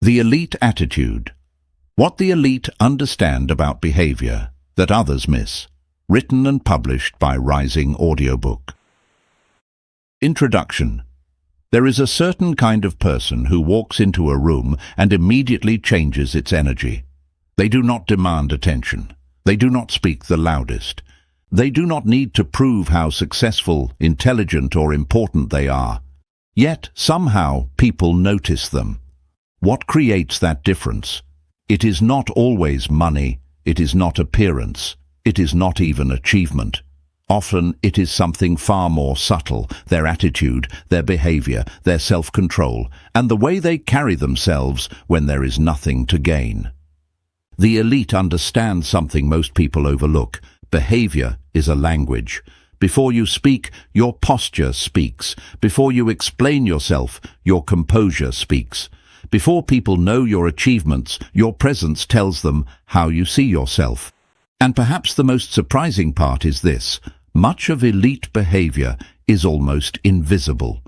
The elite attitude. What the elite understand about behavior that others miss. Written and published by Rising Audiobook. Introduction. There is a certain kind of person who walks into a room and immediately changes its energy. They do not demand attention. They do not speak the loudest. They do not need to prove how successful, intelligent, or important they are. Yet, somehow, people notice them. What creates that difference? It is not always money. It is not appearance. It is not even achievement. Often it is something far more subtle, their attitude, their behavior, their self-control, and the way they carry themselves when there is nothing to gain. The elite understand something most people overlook. Behavior is a language. Before you speak, your posture speaks. Before you explain yourself, your composure speaks. Before people know your achievements, your presence tells them how you see yourself. And perhaps the most surprising part is this: much of elite behavior is almost invisible.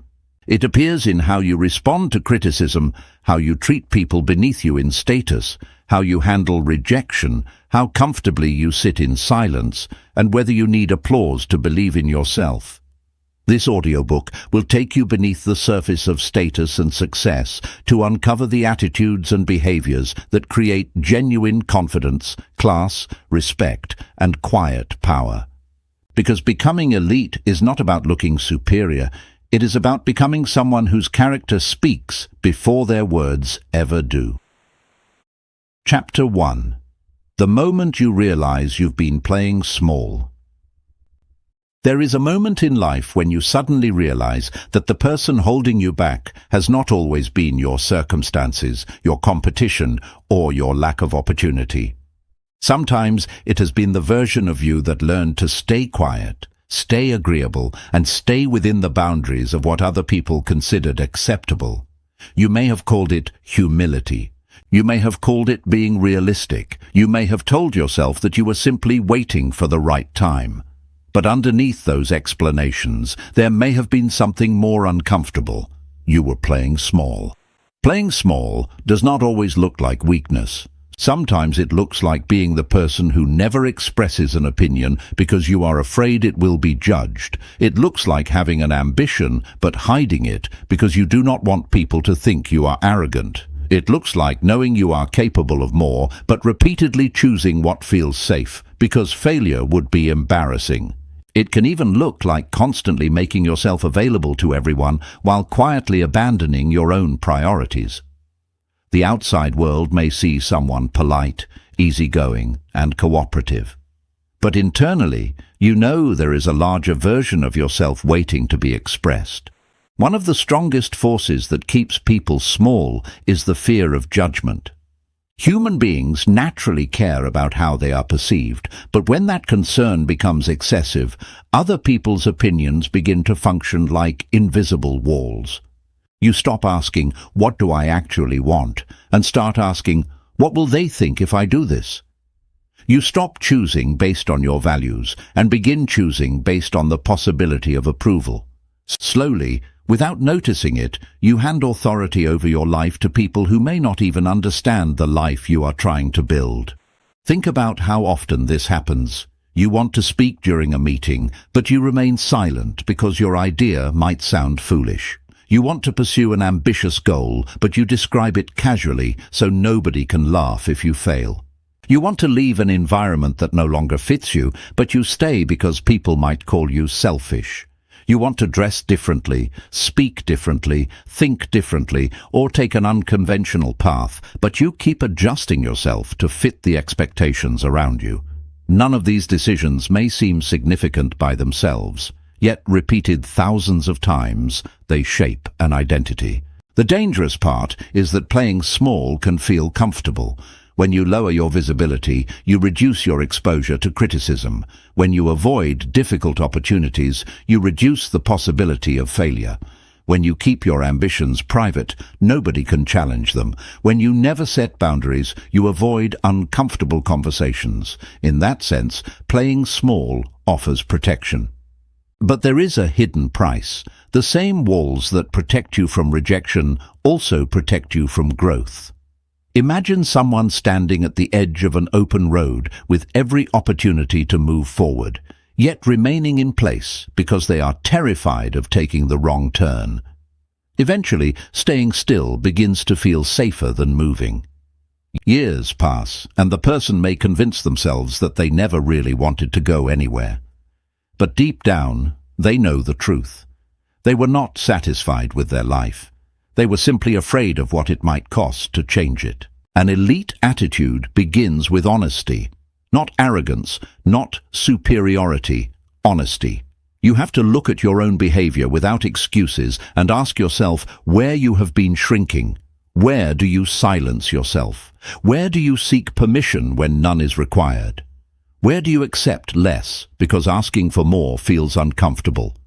It appears in how you respond to criticism, how you treat people beneath you in status, how you handle rejection, how comfortably you sit in silence, and whether you need applause to believe in yourself. This audiobook will take you beneath the surface of status and success to uncover the attitudes and behaviors that create genuine confidence, class, respect, and quiet power. Because becoming elite is not about looking superior, it is about becoming someone whose character speaks before their words ever do. Chapter 1. The moment you realize you've been playing small. There is a moment in life when you suddenly realize that the person holding you back has not always been your circumstances, your competition, or your lack of opportunity. Sometimes it has been the version of you that learned to stay quiet, stay agreeable, and stay within the boundaries of what other people considered acceptable. You may have called it humility. You may have called it being realistic. You may have told yourself that you were simply waiting for the right time. But underneath those explanations, there may have been something more uncomfortable. You were playing small. Playing small does not always look like weakness. Sometimes it looks like being the person who never expresses an opinion because you are afraid it will be judged. It looks like having an ambition but hiding it because you do not want people to think you are arrogant. It looks like knowing you are capable of more but repeatedly choosing what feels safe because failure would be embarrassing. It can even look like constantly making yourself available to everyone while quietly abandoning your own priorities. The outside world may see someone polite, easygoing, and cooperative. But internally, you know there is a larger version of yourself waiting to be expressed. One of the strongest forces that keeps people small is the fear of judgment. Human beings naturally care about how they are perceived, but when that concern becomes excessive, other people's opinions begin to function like invisible walls. You stop asking, "What do I actually want?" and start asking, "What will they think if I do this?" You stop choosing based on your values and begin choosing based on the possibility of approval. Slowly, without noticing it, you hand authority over your life to people who may not even understand the life you are trying to build. Think about how often this happens. You want to speak during a meeting, but you remain silent because your idea might sound foolish. You want to pursue an ambitious goal, but you describe it casually so nobody can laugh if you fail. You want to leave an environment that no longer fits you, but you stay because people might call you selfish. You want to dress differently, speak differently, think differently, or take an unconventional path, but you keep adjusting yourself to fit the expectations around you. None of these decisions may seem significant by themselves, yet repeated thousands of times, they shape an identity. The dangerous part is that playing small can feel comfortable. When you lower your visibility, you reduce your exposure to criticism. When you avoid difficult opportunities, you reduce the possibility of failure. When you keep your ambitions private, nobody can challenge them. When you never set boundaries, you avoid uncomfortable conversations. In that sense, playing small offers protection. But there is a hidden price. The same walls that protect you from rejection also protect you from growth. Imagine someone standing at the edge of an open road with every opportunity to move forward, yet remaining in place because they are terrified of taking the wrong turn. Eventually, staying still begins to feel safer than moving. Years pass, and the person may convince themselves that they never really wanted to go anywhere. But deep down, they know the truth. They were not satisfied with their life. They were simply afraid of what it might cost to change it. An elite attitude begins with honesty. Not arrogance, not superiority, honesty. You have to look at your own behavior without excuses and ask yourself where you have been shrinking. Where do you silence yourself? Where do you seek permission when none is required? Where do you accept less because asking for more feels uncomfortable?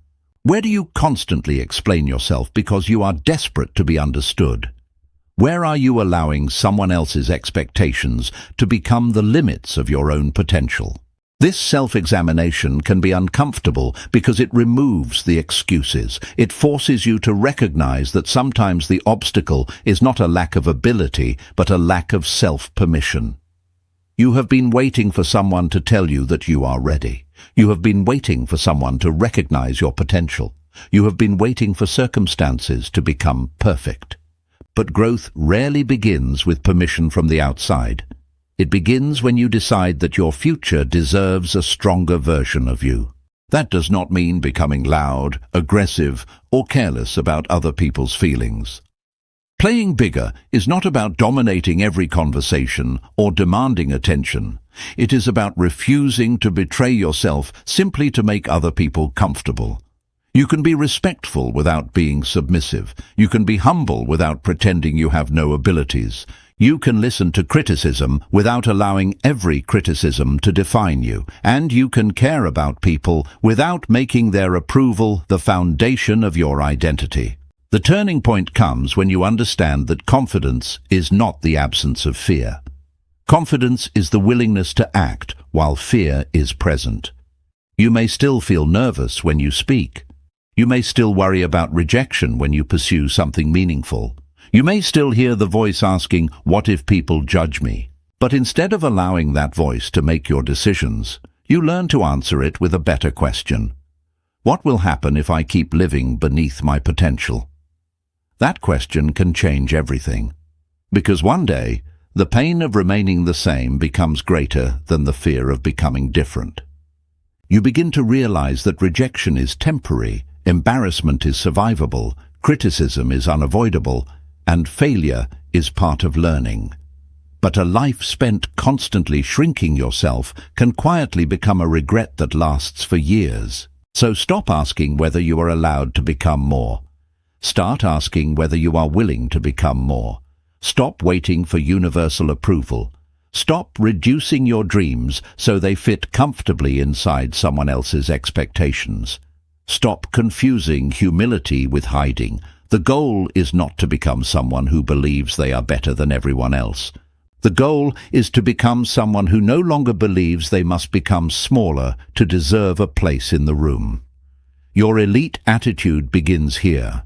Where do you constantly explain yourself because you are desperate to be understood? Where are you allowing someone else's expectations to become the limits of your own potential? This self-examination can be uncomfortable because it removes the excuses. It forces you to recognize that sometimes the obstacle is not a lack of ability, but a lack of self-permission. You have been waiting for someone to tell you that you are ready. You have been waiting for someone to recognize your potential. You have been waiting for circumstances to become perfect. But growth rarely begins with permission from the outside. It begins when you decide that your future deserves a stronger version of you. That does not mean becoming loud, aggressive, or careless about other people's feelings. Playing bigger is not about dominating every conversation or demanding attention. It is about refusing to betray yourself simply to make other people comfortable. You can be respectful without being submissive. You can be humble without pretending you have no abilities. You can listen to criticism without allowing every criticism to define you. And you can care about people without making their approval the foundation of your identity. The turning point comes when you understand that confidence is not the absence of fear. Confidence is the willingness to act while fear is present. You may still feel nervous when you speak. You may still worry about rejection when you pursue something meaningful. You may still hear the voice asking, "What if people judge me?" But instead of allowing that voice to make your decisions, you learn to answer it with a better question. What will happen if I keep living beneath my potential? That question can change everything. Because one day, the pain of remaining the same becomes greater than the fear of becoming different. You begin to realize that rejection is temporary, embarrassment is survivable, criticism is unavoidable, and failure is part of learning. But a life spent constantly shrinking yourself can quietly become a regret that lasts for years. So stop asking whether you are allowed to become more. Start asking whether you are willing to become more. Stop waiting for universal approval. Stop reducing your dreams so they fit comfortably inside someone else's expectations. Stop confusing humility with hiding. The goal is not to become someone who believes they are better than everyone else. The goal is to become someone who no longer believes they must become smaller to deserve a place in the room. Your elite attitude begins here.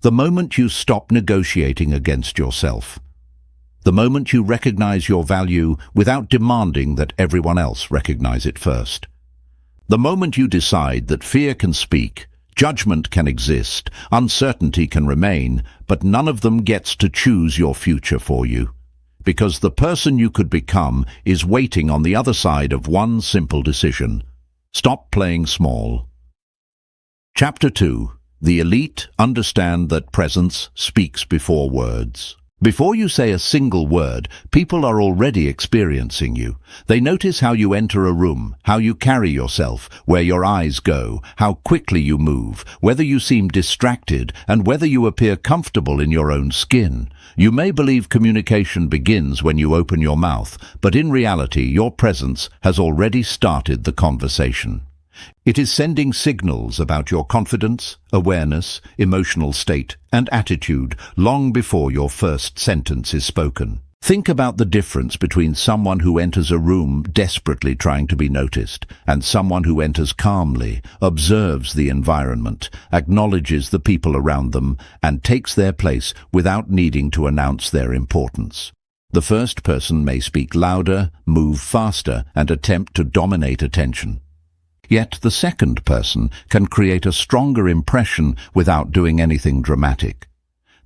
The moment you stop negotiating against yourself. The moment you recognize your value without demanding that everyone else recognize it first. The moment you decide that fear can speak, judgment can exist, uncertainty can remain, but none of them gets to choose your future for you. Because the person you could become is waiting on the other side of one simple decision. Stop playing small. Chapter 2. The elite understand that presence speaks before words. Before you say a single word, people are already experiencing you. They notice how you enter a room, how you carry yourself, where your eyes go, how quickly you move, whether you seem distracted, and whether you appear comfortable in your own skin. You may believe communication begins when you open your mouth, but in reality, your presence has already started the conversation. It is sending signals about your confidence, awareness, emotional state, and attitude long before your first sentence is spoken. Think about the difference between someone who enters a room desperately trying to be noticed and someone who enters calmly, observes the environment, acknowledges the people around them, and takes their place without needing to announce their importance. The first person may speak louder, move faster, and attempt to dominate attention. Yet the second person can create a stronger impression without doing anything dramatic.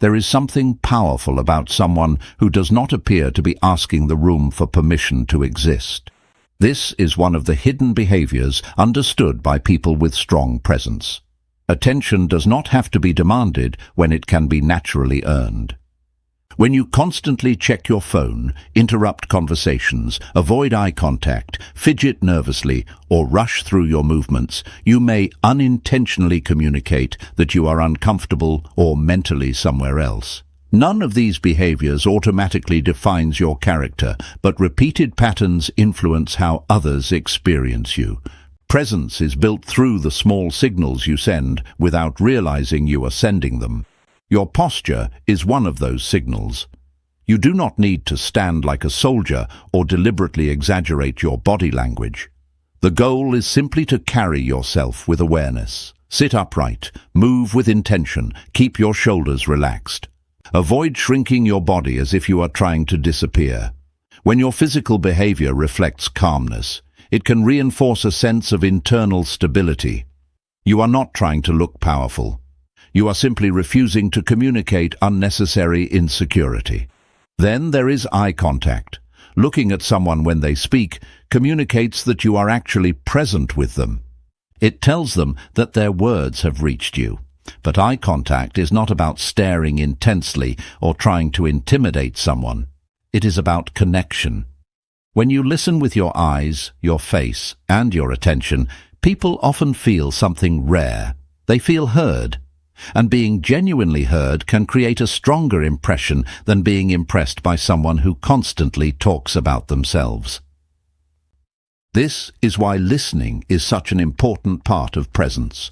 There is something powerful about someone who does not appear to be asking the room for permission to exist. This is one of the hidden behaviors understood by people with strong presence. Attention does not have to be demanded when it can be naturally earned. When you constantly check your phone, interrupt conversations, avoid eye contact, fidget nervously, or rush through your movements, you may unintentionally communicate that you are uncomfortable or mentally somewhere else. None of these behaviors automatically defines your character, but repeated patterns influence how others experience you. Presence is built through the small signals you send without realizing you are sending them. Your posture is one of those signals. You do not need to stand like a soldier or deliberately exaggerate your body language. The goal is simply to carry yourself with awareness. Sit upright, move with intention, keep your shoulders relaxed. Avoid shrinking your body as if you are trying to disappear. When your physical behavior reflects calmness, it can reinforce a sense of internal stability. You are not trying to look powerful. You are simply refusing to communicate unnecessary insecurity. Then there is eye contact. Looking at someone when they speak communicates that you are actually present with them. It tells them that their words have reached you. But eye contact is not about staring intensely or trying to intimidate someone. It is about connection. When you listen with your eyes, your face, and your attention, people often feel something rare. They feel heard. And being genuinely heard can create a stronger impression than being impressed by someone who constantly talks about themselves. This is why listening is such an important part of presence.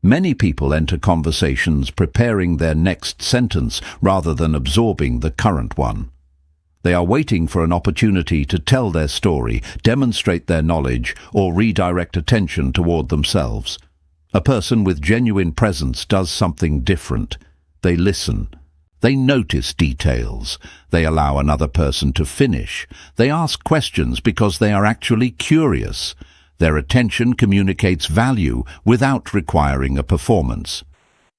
Many people enter conversations preparing their next sentence rather than absorbing the current one. They are waiting for an opportunity to tell their story, demonstrate their knowledge, or redirect attention toward themselves. A person with genuine presence does something different. They listen. They notice details. They allow another person to finish. They ask questions because they are actually curious. Their attention communicates value without requiring a performance.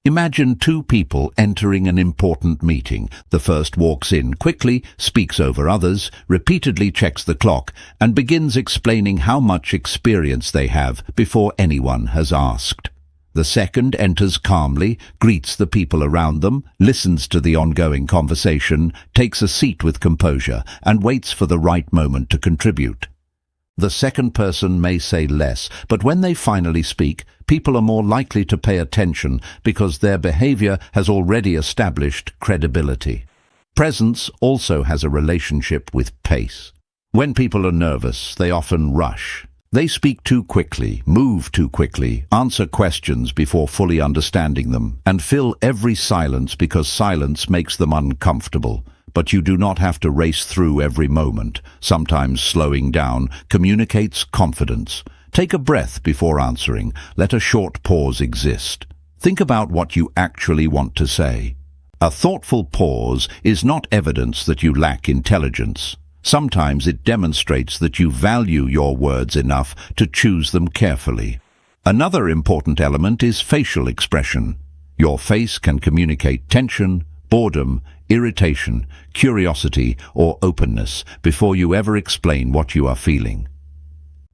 Imagine two people entering an important meeting. The first walks in quickly, speaks over others, repeatedly checks the clock, and begins explaining how much experience they have before anyone has asked. The second enters calmly, greets the people around them, listens to the ongoing conversation, takes a seat with composure, and waits for the right moment to contribute. The second person may say less, but when they finally speak, people are more likely to pay attention because their behavior has already established credibility. Presence also has a relationship with pace. When people are nervous, they often rush. They speak too quickly, move too quickly, answer questions before fully understanding them, and fill every silence because silence makes them uncomfortable. But you do not have to race through every moment. Sometimes slowing down communicates confidence. Take a breath before answering. Let a short pause exist. Think about what you actually want to say. A thoughtful pause is not evidence that you lack intelligence. Sometimes it demonstrates that you value your words enough to choose them carefully. Another important element is facial expression. Your face can communicate tension, boredom, irritation, curiosity, or openness before you ever explain what you are feeling.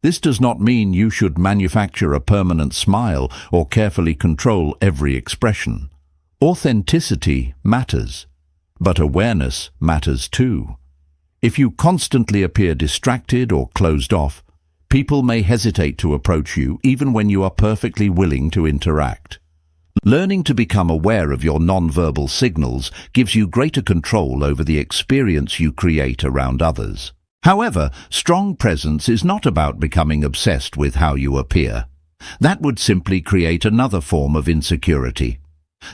This does not mean you should manufacture a permanent smile or carefully control every expression. Authenticity matters, but awareness matters too. If you constantly appear distracted or closed off, people may hesitate to approach you even when you are perfectly willing to interact. Learning to become aware of your nonverbal signals gives you greater control over the experience you create around others. However, strong presence is not about becoming obsessed with how you appear. That would simply create another form of insecurity.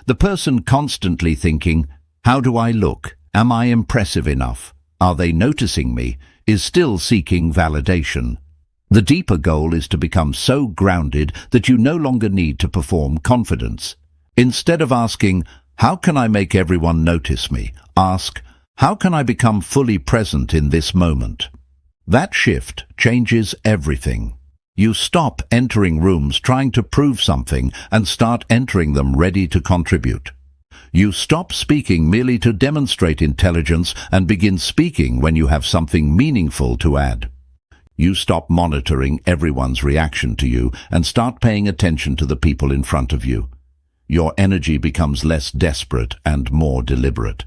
The person constantly thinking, "How do I look? Am I impressive enough? Are they noticing me?" is still seeking validation. The deeper goal is to become so grounded that you no longer need to perform confidence. Instead of asking, "How can I make everyone notice me?" ask, How can I become fully present in this moment? That shift changes everything. You stop entering rooms trying to prove something and start entering them ready to contribute. You stop speaking merely to demonstrate intelligence and begin speaking when you have something meaningful to add. You stop monitoring everyone's reaction to you and start paying attention to the people in front of you. Your energy becomes less desperate and more deliberate.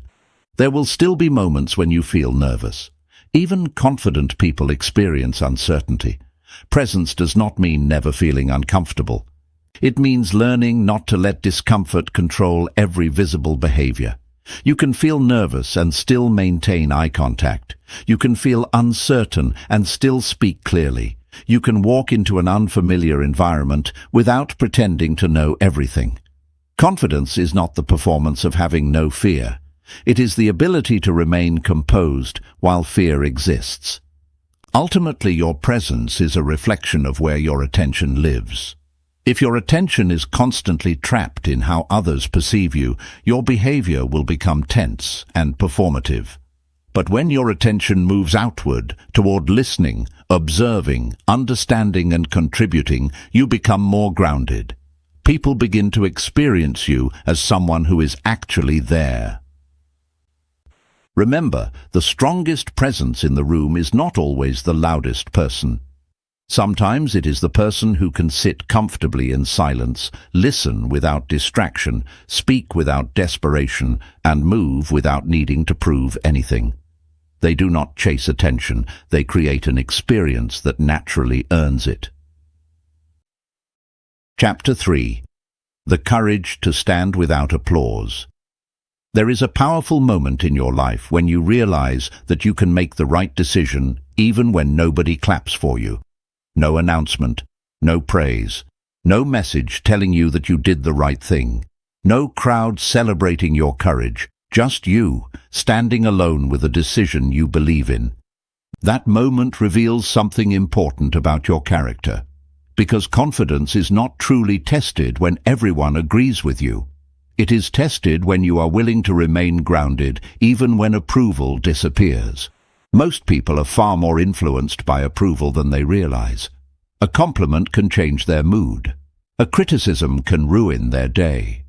There will still be moments when you feel nervous. Even confident people experience uncertainty. Presence does not mean never feeling uncomfortable. It means learning not to let discomfort control every visible behavior. You can feel nervous and still maintain eye contact. You can feel uncertain and still speak clearly. You can walk into an unfamiliar environment without pretending to know everything. Confidence is not the performance of having no fear. It is the ability to remain composed while fear exists. Ultimately, your presence is a reflection of where your attention lives. If your attention is constantly trapped in how others perceive you, your behavior will become tense and performative. But when your attention moves outward, toward listening, observing, understanding and contributing, you become more grounded. People begin to experience you as someone who is actually there. Remember, the strongest presence in the room is not always the loudest person. Sometimes it is the person who can sit comfortably in silence, listen without distraction, speak without desperation, and move without needing to prove anything. They do not chase attention, they create an experience that naturally earns it. Chapter 3. The Courage to Stand Without Applause. There is a powerful moment in your life when you realize that you can make the right decision even when nobody claps for you. No announcement, no praise, no message telling you that you did the right thing, no crowd celebrating your courage, just you, standing alone with a decision you believe in. That moment reveals something important about your character, because confidence is not truly tested when everyone agrees with you. It is tested when you are willing to remain grounded, even when approval disappears. Most people are far more influenced by approval than they realize. A compliment can change their mood. A criticism can ruin their day.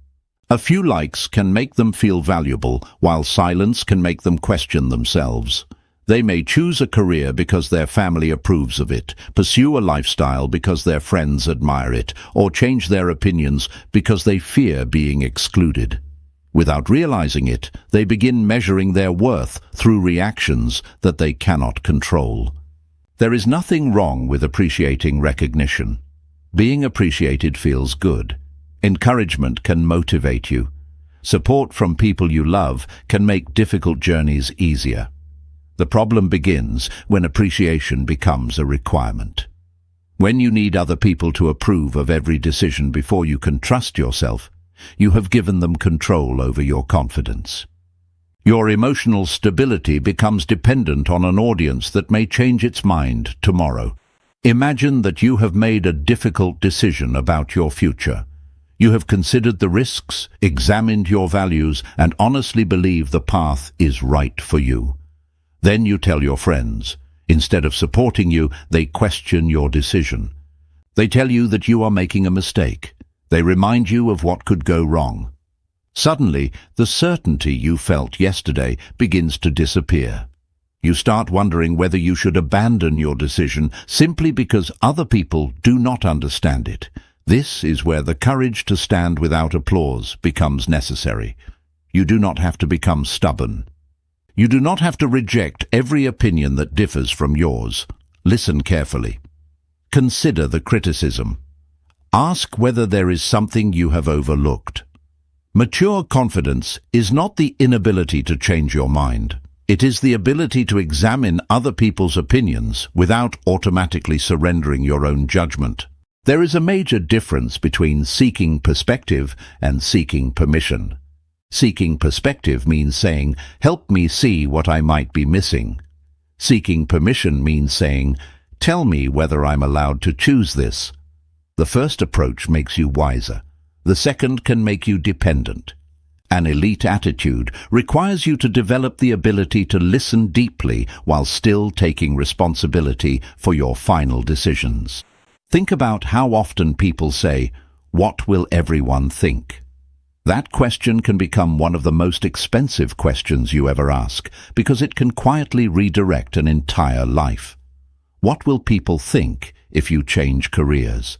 A few likes can make them feel valuable, while silence can make them question themselves. They may choose a career because their family approves of it, pursue a lifestyle because their friends admire it, or change their opinions because they fear being excluded. Without realizing it, they begin measuring their worth through reactions that they cannot control. There is nothing wrong with appreciating recognition. Being appreciated feels good. Encouragement can motivate you. Support from people you love can make difficult journeys easier. The problem begins when appreciation becomes a requirement. When you need other people to approve of every decision before you can trust yourself, you have given them control over your confidence. Your emotional stability becomes dependent on an audience that may change its mind tomorrow. Imagine that you have made a difficult decision about your future. You have considered the risks, examined your values, and honestly believe the path is right for you. Then you tell your friends. Instead of supporting you, they question your decision. They tell you that you are making a mistake. They remind you of what could go wrong. Suddenly, the certainty you felt yesterday begins to disappear. You start wondering whether you should abandon your decision simply because other people do not understand it. This is where the courage to stand without applause becomes necessary. You do not have to become stubborn. You do not have to reject every opinion that differs from yours. Listen carefully. Consider the criticism. Ask whether there is something you have overlooked. Mature confidence is not the inability to change your mind. It is the ability to examine other people's opinions without automatically surrendering your own judgment. There is a major difference between seeking perspective and seeking permission. Seeking perspective means saying, "Help me see what I might be missing." Seeking permission means saying, "Tell me whether I'm allowed to choose this." The first approach makes you wiser. The second can make you dependent. An elite attitude requires you to develop the ability to listen deeply while still taking responsibility for your final decisions. Think about how often people say, "What will everyone think?" That question can become one of the most expensive questions you ever ask because it can quietly redirect an entire life. What will people think if you change careers?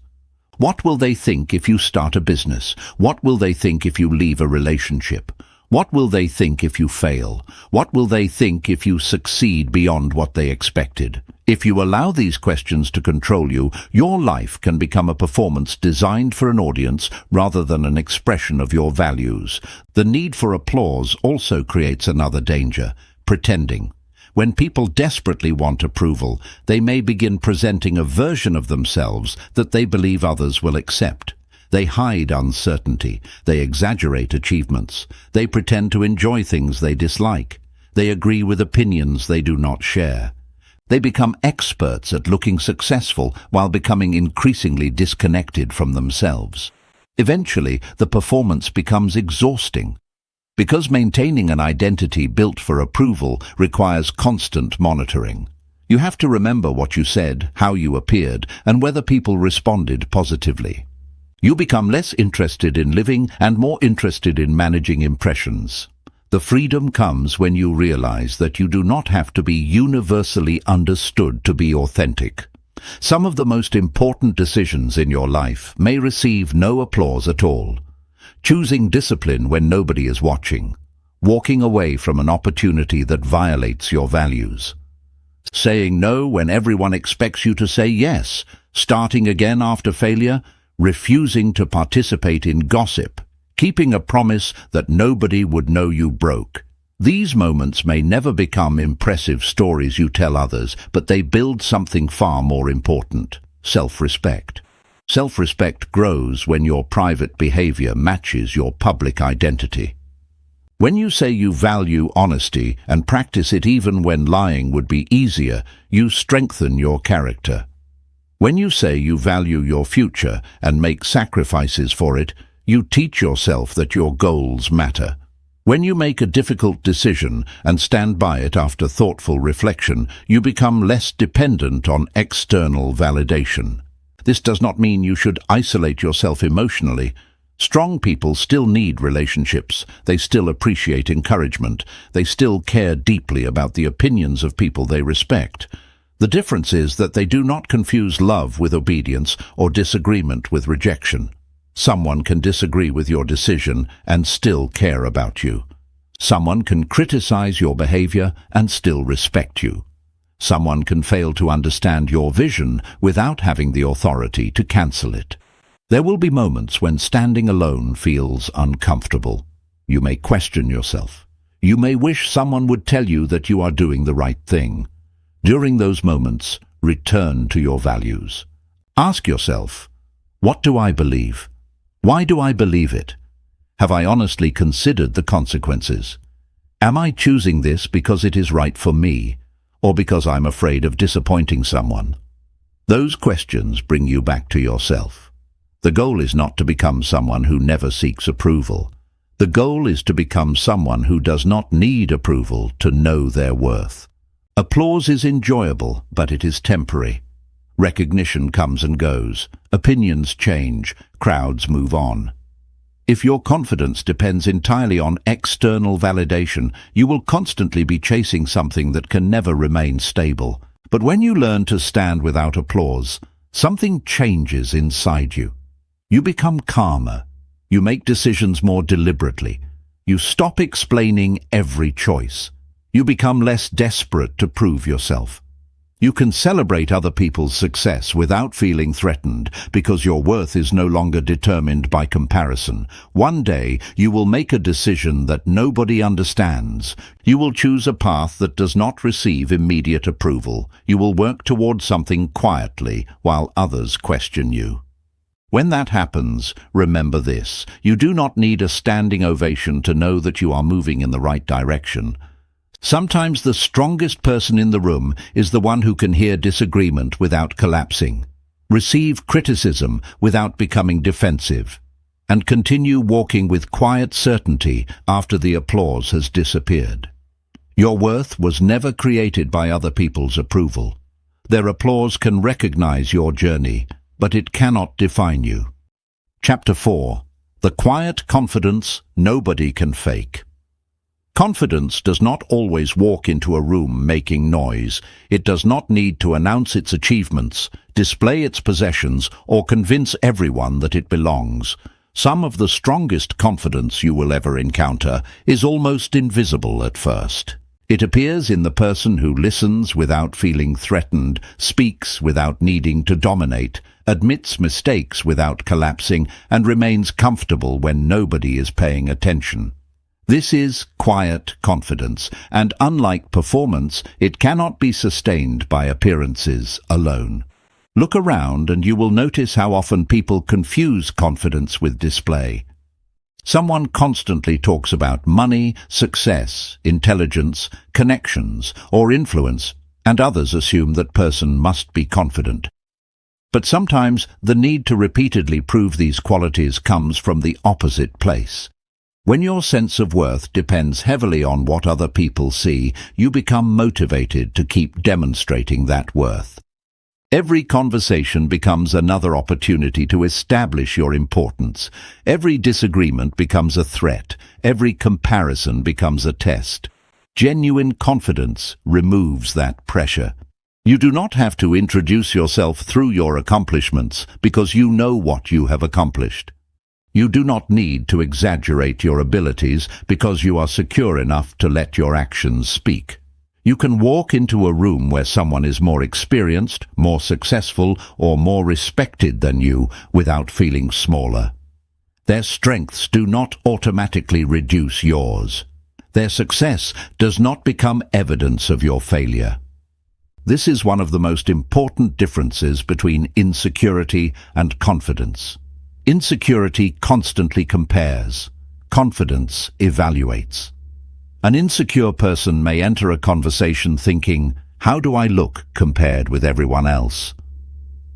What will they think if you start a business? What will they think if you leave a relationship? What will they think if you fail? What will they think if you succeed beyond what they expected? If you allow these questions to control you, your life can become a performance designed for an audience rather than an expression of your values. The need for applause also creates another danger: pretending. When people desperately want approval, they may begin presenting a version of themselves that they believe others will accept. They hide uncertainty. They exaggerate achievements. They pretend to enjoy things they dislike. They agree with opinions they do not share. They become experts at looking successful while becoming increasingly disconnected from themselves. Eventually, the performance becomes exhausting. Because maintaining an identity built for approval requires constant monitoring. You have to remember what you said, how you appeared, and whether people responded positively. You become less interested in living and more interested in managing impressions. The freedom comes when you realize that you do not have to be universally understood to be authentic. Some of the most important decisions in your life may receive no applause at all. Choosing discipline when nobody is watching. Walking away from an opportunity that violates your values. Saying no when everyone expects you to say yes. Starting again after failure. Refusing to participate in gossip. Keeping a promise that nobody would know you broke. These moments may never become impressive stories you tell others, but they build something far more important: self-respect. Self-respect grows when your private behavior matches your public identity. When you say you value honesty and practice it even when lying would be easier, you strengthen your character. When you say you value your future and make sacrifices for it, you teach yourself that your goals matter. When you make a difficult decision and stand by it after thoughtful reflection, you become less dependent on external validation. This does not mean you should isolate yourself emotionally. Strong people still need relationships. They still appreciate encouragement. They still care deeply about the opinions of people they respect. The difference is that they do not confuse love with obedience or disagreement with rejection. Someone can disagree with your decision and still care about you. Someone can criticize your behavior and still respect you. Someone can fail to understand your vision without having the authority to cancel it. There will be moments when standing alone feels uncomfortable. You may question yourself. You may wish someone would tell you that you are doing the right thing. During those moments, return to your values. Ask yourself, what do I believe? Why do I believe it? Have I honestly considered the consequences? Am I choosing this because it is right for me, or because I'm afraid of disappointing someone? Those questions bring you back to yourself. The goal is not to become someone who never seeks approval. The goal is to become someone who does not need approval to know their worth. Applause is enjoyable, but it is temporary. Recognition comes and goes. Opinions change. Crowds move on. If your confidence depends entirely on external validation, you will constantly be chasing something that can never remain stable. But when you learn to stand without applause, something changes inside you. You become calmer. You make decisions more deliberately. You stop explaining every choice. You become less desperate to prove yourself. You can celebrate other people's success without feeling threatened because your worth is no longer determined by comparison. One day, you will make a decision that nobody understands. You will choose a path that does not receive immediate approval. You will work toward something quietly while others question you. When that happens, remember this: you do not need a standing ovation to know that you are moving in the right direction. Sometimes the strongest person in the room is the one who can hear disagreement without collapsing, receive criticism without becoming defensive, and continue walking with quiet certainty after the applause has disappeared. Your worth was never created by other people's approval. Their applause can recognize your journey, but it cannot define you. Chapter 4. The quiet confidence nobody can fake. Confidence does not always walk into a room making noise. It does not need to announce its achievements, display its possessions, or convince everyone that it belongs. Some of the strongest confidence you will ever encounter is almost invisible at first. It appears in the person who listens without feeling threatened, speaks without needing to dominate, admits mistakes without collapsing, and remains comfortable when nobody is paying attention. This is quiet confidence, and unlike performance, it cannot be sustained by appearances alone. Look around and you will notice how often people confuse confidence with display. Someone constantly talks about money, success, intelligence, connections, or influence, and others assume that person must be confident. But sometimes the need to repeatedly prove these qualities comes from the opposite place. When your sense of worth depends heavily on what other people see, you become motivated to keep demonstrating that worth. Every conversation becomes another opportunity to establish your importance. Every disagreement becomes a threat. Every comparison becomes a test. Genuine confidence removes that pressure. You do not have to introduce yourself through your accomplishments because you know what you have accomplished. You do not need to exaggerate your abilities because you are secure enough to let your actions speak. You can walk into a room where someone is more experienced, more successful, or more respected than you without feeling smaller. Their strengths do not automatically reduce yours. Their success does not become evidence of your failure. This is one of the most important differences between insecurity and confidence. Insecurity constantly compares. Confidence evaluates. An insecure person may enter a conversation thinking, "How do I look compared with everyone else?"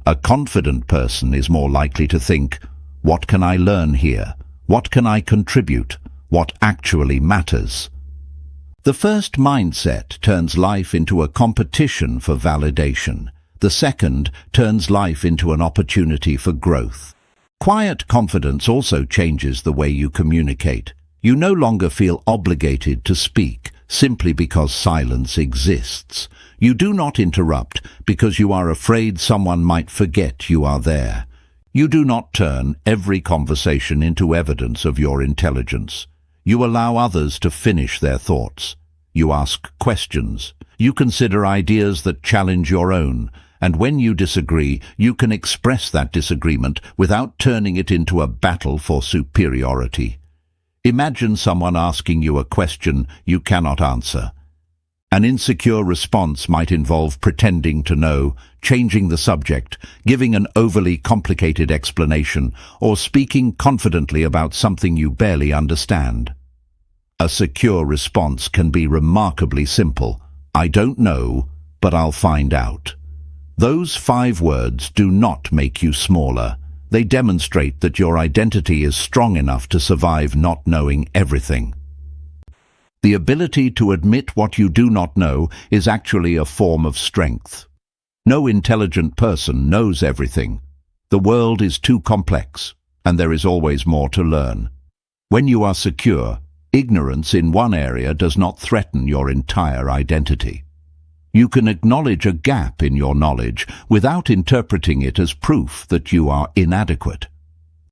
A confident person is more likely to think, "What can I learn here? What can I contribute? What actually matters?" The first mindset turns life into a competition for validation. The second turns life into an opportunity for growth. Quiet confidence also changes the way you communicate. You no longer feel obligated to speak simply because silence exists. You do not interrupt because you are afraid someone might forget you are there. You do not turn every conversation into evidence of your intelligence. You allow others to finish their thoughts. You ask questions. You consider ideas that challenge your own. And when you disagree, you can express that disagreement without turning it into a battle for superiority. Imagine someone asking you a question you cannot answer. An insecure response might involve pretending to know, changing the subject, giving an overly complicated explanation, or speaking confidently about something you barely understand. A secure response can be remarkably simple. "I don't know, but I'll find out." Those 5 words do not make you smaller. They demonstrate that your identity is strong enough to survive not knowing everything. The ability to admit what you do not know is actually a form of strength. No intelligent person knows everything. The world is too complex, and there is always more to learn. When you are secure, ignorance in one area does not threaten your entire identity. You can acknowledge a gap in your knowledge without interpreting it as proof that you are inadequate.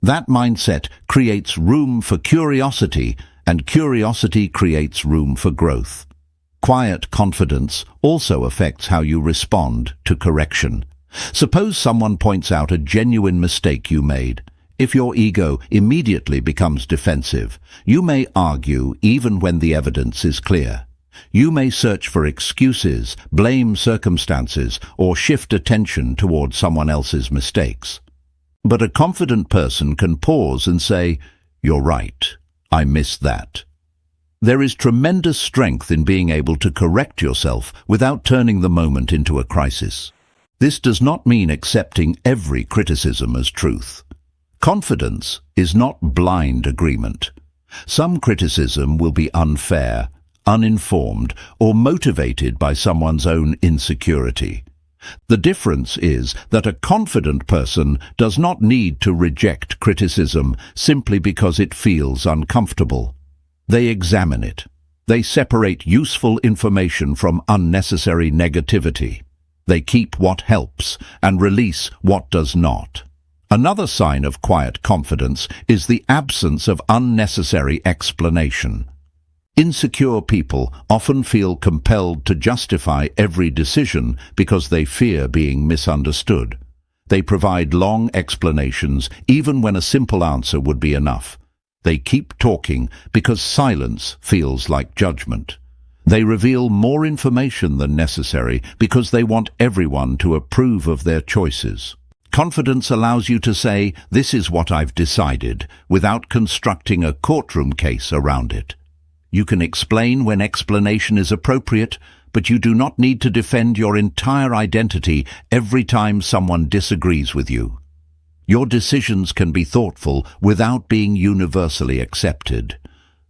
That mindset creates room for curiosity, and curiosity creates room for growth. Quiet confidence also affects how you respond to correction. Suppose someone points out a genuine mistake you made. If your ego immediately becomes defensive, you may argue even when the evidence is clear. You may search for excuses, blame circumstances, or shift attention toward someone else's mistakes. But a confident person can pause and say, "You're right, I missed that." There is tremendous strength in being able to correct yourself without turning the moment into a crisis. This does not mean accepting every criticism as truth. Confidence is not blind agreement. Some criticism will be unfair, uninformed, or motivated by someone's own insecurity. The difference is that a confident person does not need to reject criticism simply because it feels uncomfortable. They examine it. They separate useful information from unnecessary negativity. They keep what helps and release what does not. Another sign of quiet confidence is the absence of unnecessary explanation. Insecure people often feel compelled to justify every decision because they fear being misunderstood. They provide long explanations even when a simple answer would be enough. They keep talking because silence feels like judgment. They reveal more information than necessary because they want everyone to approve of their choices. Confidence allows you to say, "This is what I've decided," without constructing a courtroom case around it. You can explain when explanation is appropriate, but you do not need to defend your entire identity every time someone disagrees with you. Your decisions can be thoughtful without being universally accepted.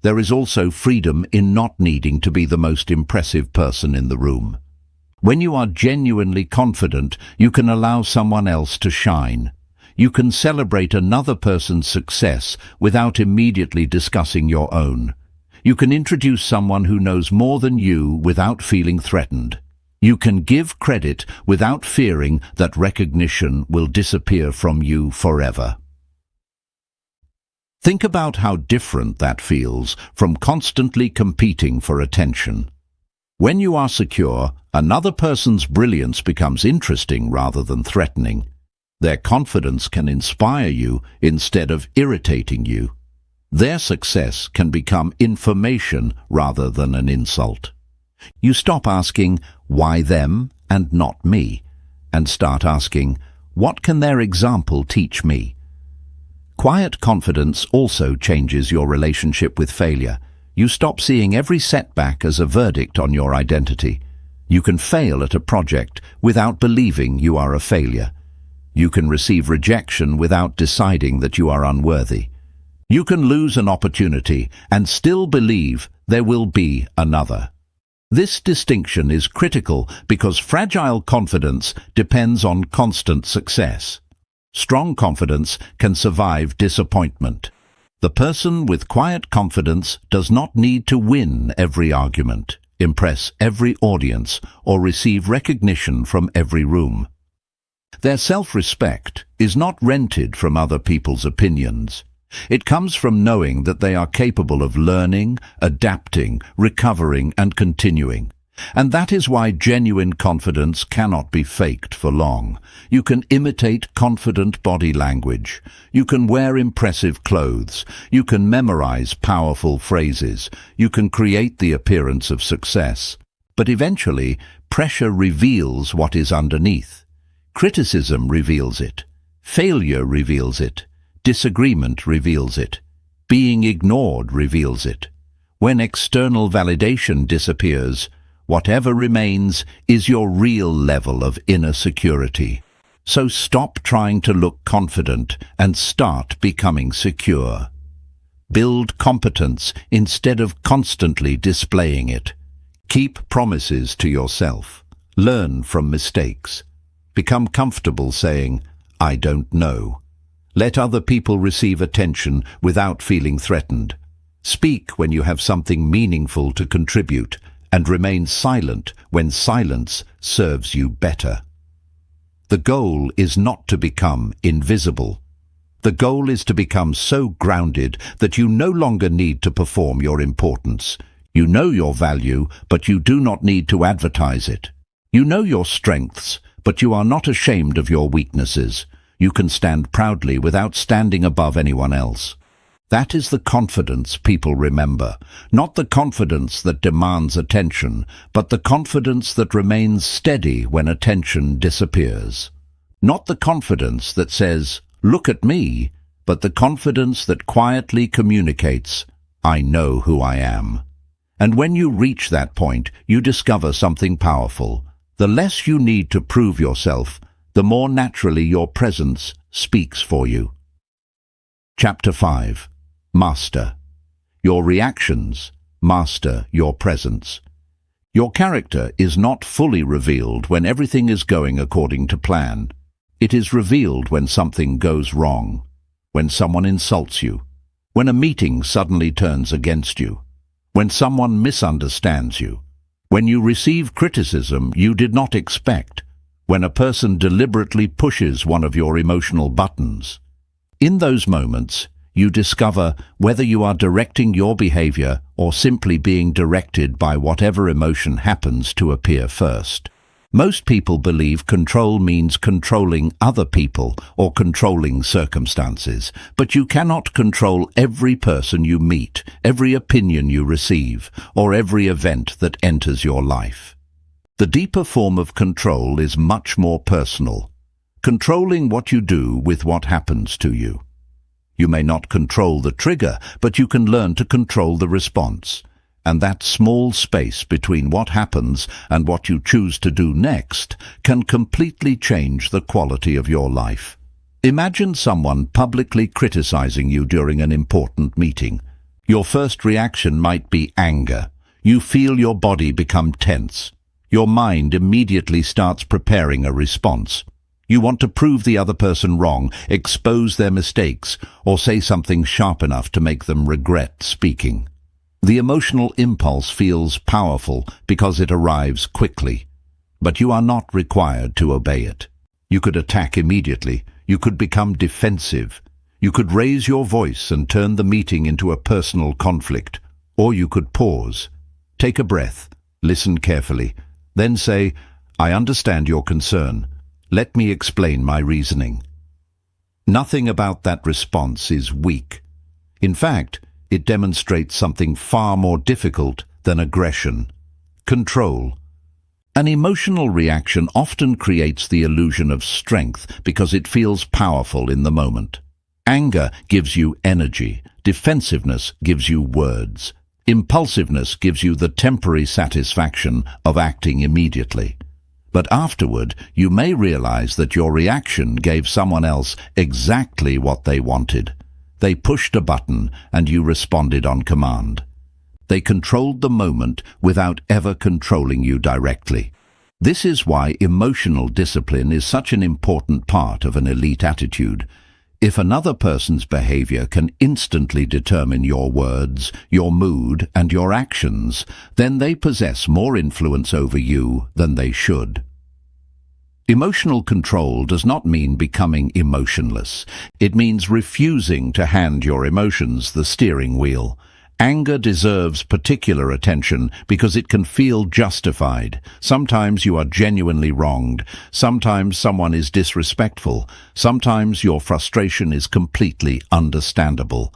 There is also freedom in not needing to be the most impressive person in the room. When you are genuinely confident, you can allow someone else to shine. You can celebrate another person's success without immediately discussing your own. You can introduce someone who knows more than you without feeling threatened. You can give credit without fearing that recognition will disappear from you forever. Think about how different that feels from constantly competing for attention. When you are secure, another person's brilliance becomes interesting rather than threatening. Their confidence can inspire you instead of irritating you. Their success can become information rather than an insult. You stop asking, "Why them and not me?" and start asking, "What can their example teach me?" Quiet confidence also changes your relationship with failure. You stop seeing every setback as a verdict on your identity. You can fail at a project without believing you are a failure. You can receive rejection without deciding that you are unworthy. You can lose an opportunity and still believe there will be another. This distinction is critical because fragile confidence depends on constant success. Strong confidence can survive disappointment. The person with quiet confidence does not need to win every argument, impress every audience, or receive recognition from every room. Their self-respect is not rented from other people's opinions. It comes from knowing that they are capable of learning, adapting, recovering, and continuing. And that is why genuine confidence cannot be faked for long. You can imitate confident body language. You can wear impressive clothes. You can memorize powerful phrases. You can create the appearance of success. But eventually, pressure reveals what is underneath. Criticism reveals it. Failure reveals it. Disagreement reveals it. Being ignored reveals it. When external validation disappears, whatever remains is your real level of inner security. So stop trying to look confident and start becoming secure. Build competence instead of constantly displaying it. Keep promises to yourself. Learn from mistakes. Become comfortable saying, "I don't know." Let other people receive attention without feeling threatened. Speak when you have something meaningful to contribute, and remain silent when silence serves you better. The goal is not to become invisible. The goal is to become so grounded that you no longer need to perform your importance. You know your value, but you do not need to advertise it. You know your strengths, but you are not ashamed of your weaknesses. You can stand proudly without standing above anyone else. That is the confidence people remember, not the confidence that demands attention, but the confidence that remains steady when attention disappears. Not the confidence that says, "Look at me," but the confidence that quietly communicates, "I know who I am." And when you reach that point, you discover something powerful. The less you need to prove yourself, the more naturally your presence speaks for you. Chapter 5. Master. Your reactions master your presence. Your character is not fully revealed when everything is going according to plan. It is revealed when something goes wrong, when someone insults you, when a meeting suddenly turns against you, when someone misunderstands you, when you receive criticism you did not expect, when a person deliberately pushes one of your emotional buttons. In those moments, you discover whether you are directing your behavior or simply being directed by whatever emotion happens to appear first. Most people believe control means controlling other people or controlling circumstances, but you cannot control every person you meet, every opinion you receive, or every event that enters your life. The deeper form of control is much more personal, controlling what you do with what happens to you. You may not control the trigger, but you can learn to control the response. And that small space between what happens and what you choose to do next can completely change the quality of your life. Imagine someone publicly criticizing you during an important meeting. Your first reaction might be anger. You feel your body become tense. Your mind immediately starts preparing a response. You want to prove the other person wrong, expose their mistakes, or say something sharp enough to make them regret speaking. The emotional impulse feels powerful because it arrives quickly, but you are not required to obey it. You could attack immediately. You could become defensive. You could raise your voice and turn the meeting into a personal conflict. Or you could pause, take a breath, listen carefully, then say, "I understand your concern. Let me explain my reasoning." Nothing about that response is weak. In fact, it demonstrates something far more difficult than aggression: control. An emotional reaction often creates the illusion of strength because it feels powerful in the moment. Anger gives you energy. Defensiveness gives you words. Impulsiveness gives you the temporary satisfaction of acting immediately. But afterward, you may realize that your reaction gave someone else exactly what they wanted. They pushed a button and you responded on command. They controlled the moment without ever controlling you directly. This is why emotional discipline is such an important part of an elite attitude. If another person's behavior can instantly determine your words, your mood, and your actions, then they possess more influence over you than they should. Emotional control does not mean becoming emotionless. It means refusing to hand your emotions the steering wheel. Anger deserves particular attention because it can feel justified. Sometimes you are genuinely wronged. Sometimes someone is disrespectful. Sometimes your frustration is completely understandable.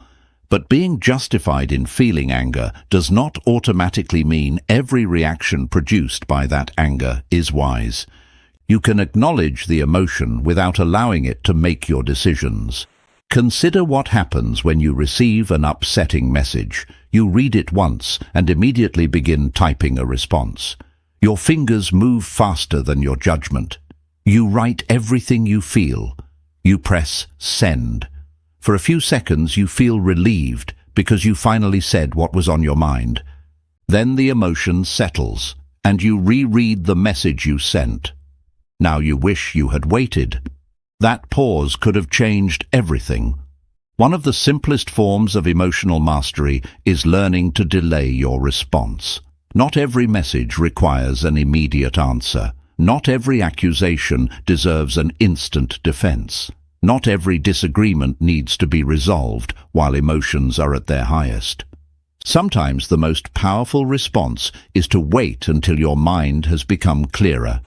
But being justified in feeling anger does not automatically mean every reaction produced by that anger is wise. You can acknowledge the emotion without allowing it to make your decisions. Consider what happens when you receive an upsetting message. You read it once and immediately begin typing a response. Your fingers move faster than your judgment. You write everything you feel. You press send. For a few seconds you feel relieved because you finally said what was on your mind. Then the emotion settles and you reread the message you sent. Now you wish you had waited. That pause could have changed everything. One of the simplest forms of emotional mastery is learning to delay your response. Not every message requires an immediate answer. Not every accusation deserves an instant defense. Not every disagreement needs to be resolved while emotions are at their highest. Sometimes the most powerful response is to wait until your mind has become clearer.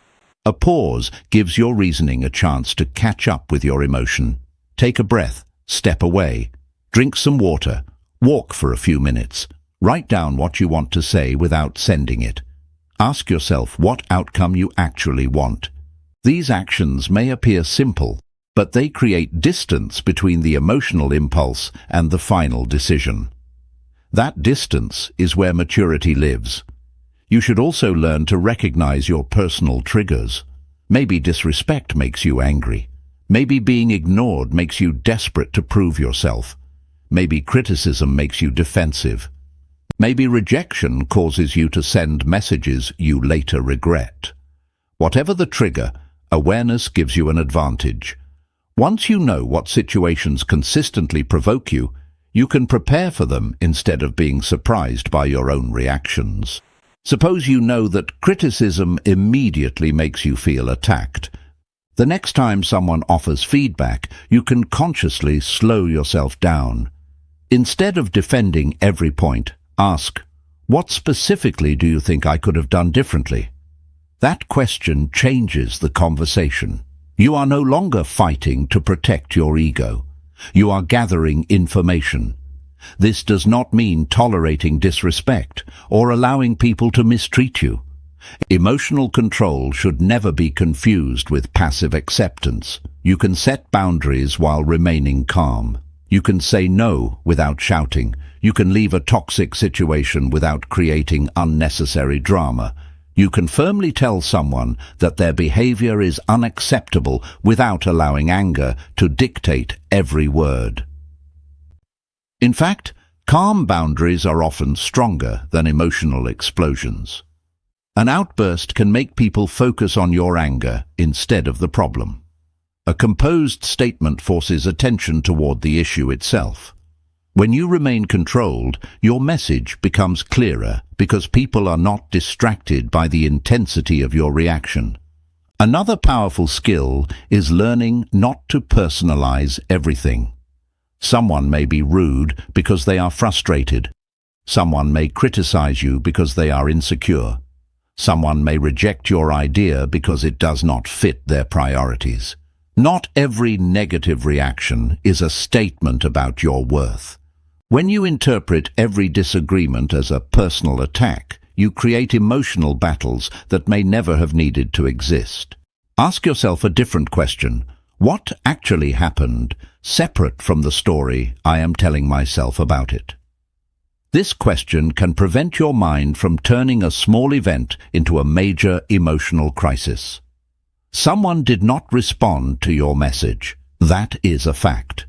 A pause gives your reasoning a chance to catch up with your emotion. Take a breath, step away, drink some water, walk for a few minutes. Write down what you want to say without sending it. Ask yourself what outcome you actually want. These actions may appear simple, but they create distance between the emotional impulse and the final decision. That distance is where maturity lives. You should also learn to recognize your personal triggers. Maybe disrespect makes you angry. Maybe being ignored makes you desperate to prove yourself. Maybe criticism makes you defensive. Maybe rejection causes you to send messages you later regret. Whatever the trigger, awareness gives you an advantage. Once you know what situations consistently provoke you, you can prepare for them instead of being surprised by your own reactions. Suppose you know that criticism immediately makes you feel attacked. The next time someone offers feedback, you can consciously slow yourself down. Instead of defending every point, ask, "What specifically do you think I could have done differently?" That question changes the conversation. You are no longer fighting to protect your ego. You are gathering information. This does not mean tolerating disrespect or allowing people to mistreat you. Emotional control should never be confused with passive acceptance. You can set boundaries while remaining calm. You can say no without shouting. You can leave a toxic situation without creating unnecessary drama. You can firmly tell someone that their behavior is unacceptable without allowing anger to dictate every word. In fact, calm boundaries are often stronger than emotional explosions. An outburst can make people focus on your anger instead of the problem. A composed statement forces attention toward the issue itself. When you remain controlled, your message becomes clearer because people are not distracted by the intensity of your reaction. Another powerful skill is learning not to personalize everything. Someone may be rude because they are frustrated. Someone may criticize you because they are insecure. Someone may reject your idea because it does not fit their priorities. Not every negative reaction is a statement about your worth. When you interpret every disagreement as a personal attack, you create emotional battles that may never have needed to exist. Ask yourself a different question. What actually happened, separate from the story I am telling myself about it? This question can prevent your mind from turning a small event into a major emotional crisis. Someone did not respond to your message. That is a fact.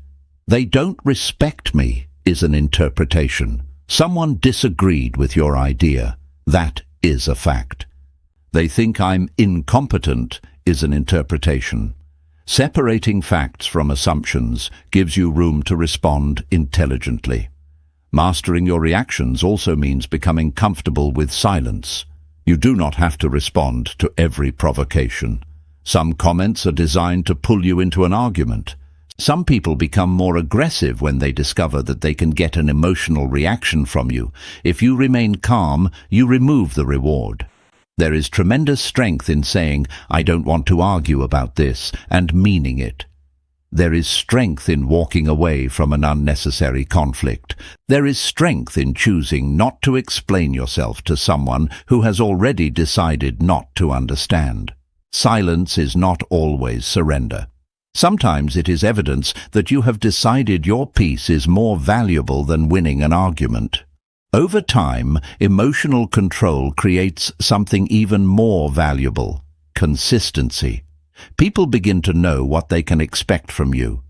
They don't respect me is an interpretation. Someone disagreed with your idea. That is a fact. They think I'm incompetent is an interpretation. Separating facts from assumptions gives you room to respond intelligently. Mastering your reactions also means becoming comfortable with silence. You do not have to respond to every provocation. Some comments are designed to pull you into an argument. Some people become more aggressive when they discover that they can get an emotional reaction from you. If you remain calm, you remove the reward. There is tremendous strength in saying, "I don't want to argue about this," and meaning it. There is strength in walking away from an unnecessary conflict. There is strength in choosing not to explain yourself to someone who has already decided not to understand. Silence is not always surrender. Sometimes it is evidence that you have decided your piece is more valuable than winning an argument. Over time, emotional control creates something even more valuable: consistency. People begin to know what they can expect from you.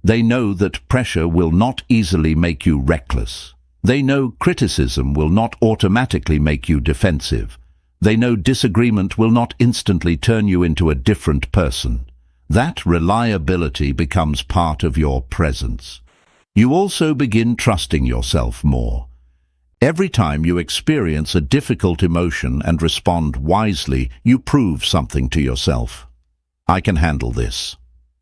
They know that pressure will not easily make you reckless. They know criticism will not automatically make you defensive. They know disagreement will not instantly turn you into a different person. That reliability becomes part of your presence. You also begin trusting yourself more. Every time you experience a difficult emotion and respond wisely, you prove something to yourself. I can handle this.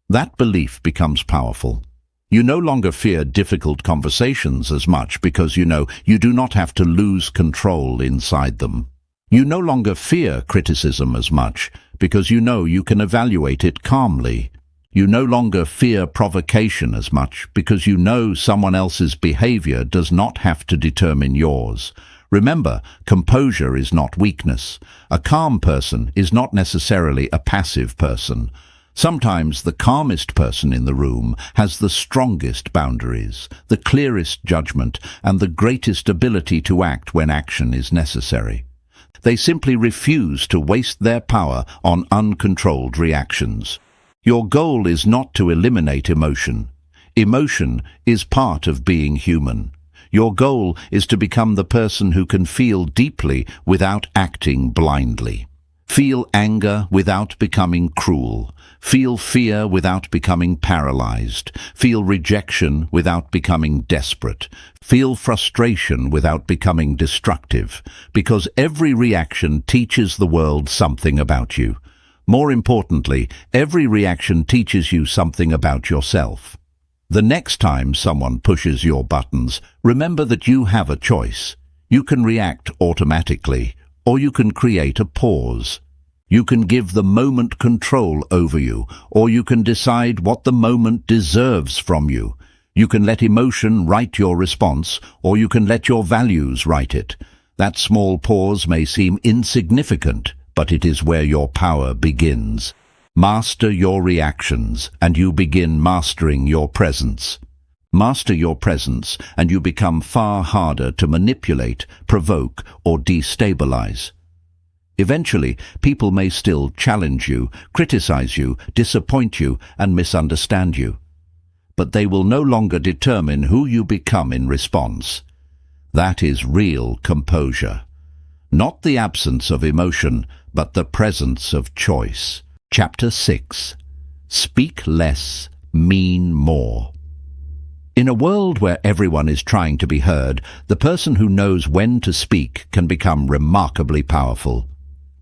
That belief becomes powerful. You no longer fear difficult conversations as much because you know you do not have to lose control inside them. You no longer fear criticism as much because you know you can evaluate it calmly. You no longer fear provocation as much because you know someone else's behavior does not have to determine yours. Remember, composure is not weakness. A calm person is not necessarily a passive person. Sometimes the calmest person in the room has the strongest boundaries, the clearest judgment, and the greatest ability to act when action is necessary. They simply refuse to waste their power on uncontrolled reactions. Your goal is not to eliminate emotion. Emotion is part of being human. Your goal is to become the person who can feel deeply without acting blindly. Feel anger without becoming cruel. Feel fear without becoming paralyzed. Feel rejection without becoming desperate. Feel frustration without becoming destructive. Because every reaction teaches the world something about you. More importantly, every reaction teaches you something about yourself. The next time someone pushes your buttons, remember that you have a choice. You can react automatically, or you can create a pause. You can give the moment control over you, or you can decide what the moment deserves from you. You can let emotion write your response, or you can let your values write it. That small pause may seem insignificant, but it is where your power begins. Master your reactions, and you begin mastering your presence. Master your presence, and you become far harder to manipulate, provoke, or destabilize. Eventually, people may still challenge you, criticize you, disappoint you, and misunderstand you. But they will no longer determine who you become in response. That is real composure. Not the absence of emotion, but the presence of choice. Chapter 6. Speak less, mean more. In a world where everyone is trying to be heard, the person who knows when to speak can become remarkably powerful.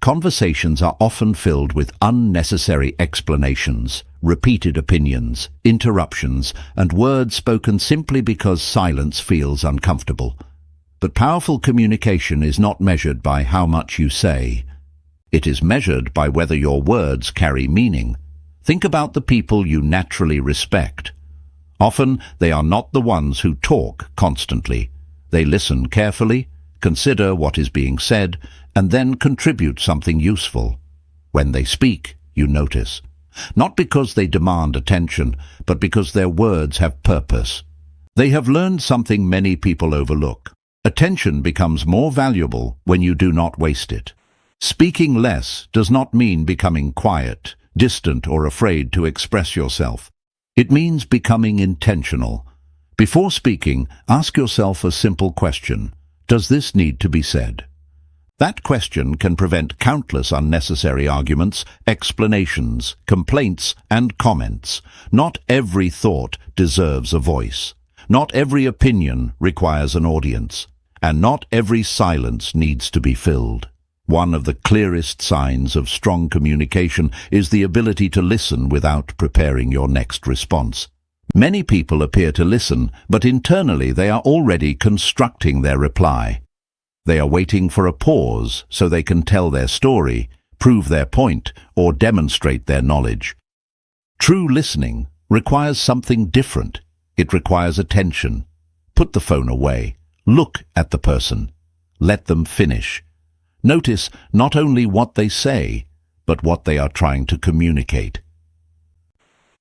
Conversations are often filled with unnecessary explanations, repeated opinions, interruptions, and words spoken simply because silence feels uncomfortable. But powerful communication is not measured by how much you say. It is measured by whether your words carry meaning. Think about the people you naturally respect. Often, they are not the ones who talk constantly. They listen carefully, consider what is being said, and then contribute something useful. When they speak, you notice. Not because they demand attention, but because their words have purpose. They have learned something many people overlook. Attention becomes more valuable when you do not waste it. Speaking less does not mean becoming quiet, distant, or afraid to express yourself. It means becoming intentional. Before speaking, ask yourself a simple question. Does this need to be said? That question can prevent countless unnecessary arguments, explanations, complaints, and comments. Not every thought deserves a voice. Not every opinion requires an audience. And not every silence needs to be filled. One of the clearest signs of strong communication is the ability to listen without preparing your next response. Many people appear to listen, but internally they are already constructing their reply. They are waiting for a pause so they can tell their story, prove their point, or demonstrate their knowledge. True listening requires something different. It requires attention. Put the phone away. Look at the person. Let them finish. Notice not only what they say, but what they are trying to communicate.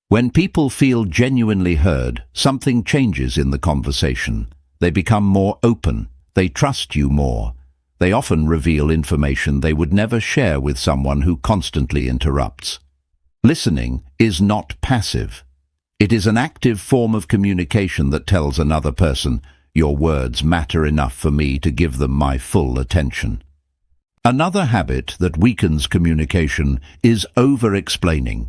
When people feel genuinely heard, something changes in the conversation. They become more open. They trust you more. They often reveal information they would never share with someone who constantly interrupts. Listening is not passive. It is an active form of communication that tells another person, "Your words matter enough for me to give them my full attention." Another habit that weakens communication is over-explaining.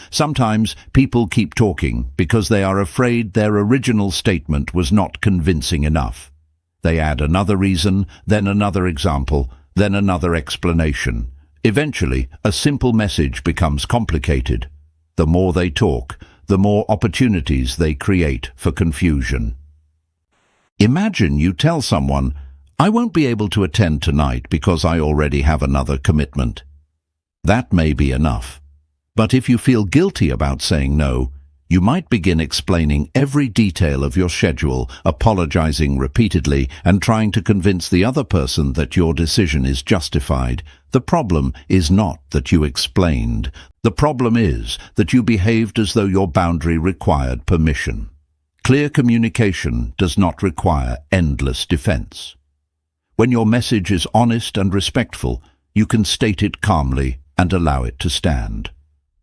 Sometimes people keep talking because they are afraid their original statement was not convincing enough. They add another reason, then another example, then another explanation. Eventually, a simple message becomes complicated. The more they talk, the more opportunities they create for confusion. Imagine you tell someone, "I won't be able to attend tonight because I already have another commitment." That may be enough. But if you feel guilty about saying no, you might begin explaining every detail of your schedule, apologizing repeatedly, and trying to convince the other person that your decision is justified. The problem is not that you explained. The problem is that you behaved as though your boundary required permission. Clear communication does not require endless defense. When your message is honest and respectful, you can state it calmly and allow it to stand.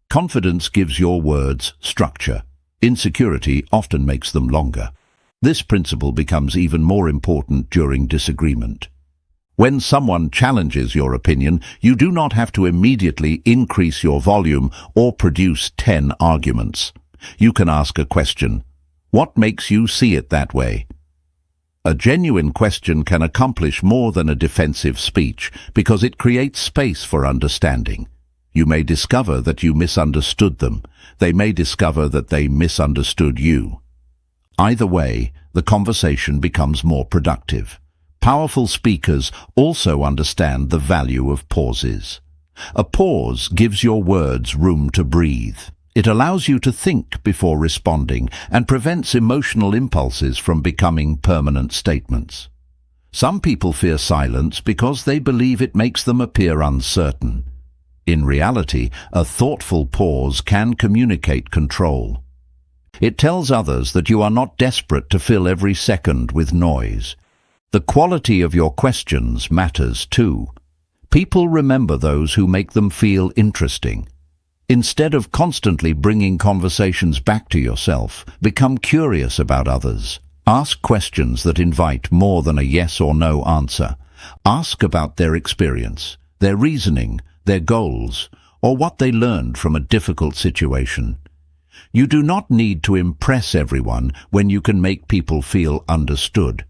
Confidence gives your words structure. Insecurity often makes them longer. This principle becomes even more important during disagreement. When someone challenges your opinion, you do not have to immediately increase your volume or produce 10 arguments. You can ask a question. What makes you see it that way? A genuine question can accomplish more than a defensive speech because it creates space for understanding. You may discover that you misunderstood them. They may discover that they misunderstood you. Either way, the conversation becomes more productive. Powerful speakers also understand the value of pauses. A pause gives your words room to breathe. It allows you to think before responding and prevents emotional impulses from becoming permanent statements. Some people fear silence because they believe it makes them appear uncertain. In reality, a thoughtful pause can communicate control. It tells others that you are not desperate to fill every second with noise. The quality of your questions matters too. People remember those who make them feel interesting. Instead of constantly bringing conversations back to yourself, become curious about others. Ask questions that invite more than a yes or no answer. Ask about their experience, their reasoning, their goals, or what they learned from a difficult situation. You do not need to impress everyone when you can make people feel understood.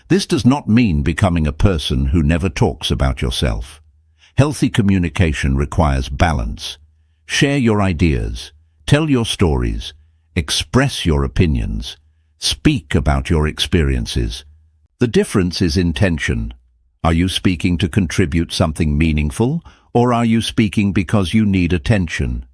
This does not mean becoming a person who never talks about yourself. Healthy communication requires balance. Share your ideas, tell your stories, express your opinions, speak about your experiences. The difference is intention. Are you speaking to contribute something meaningful, or are you speaking because you need attention?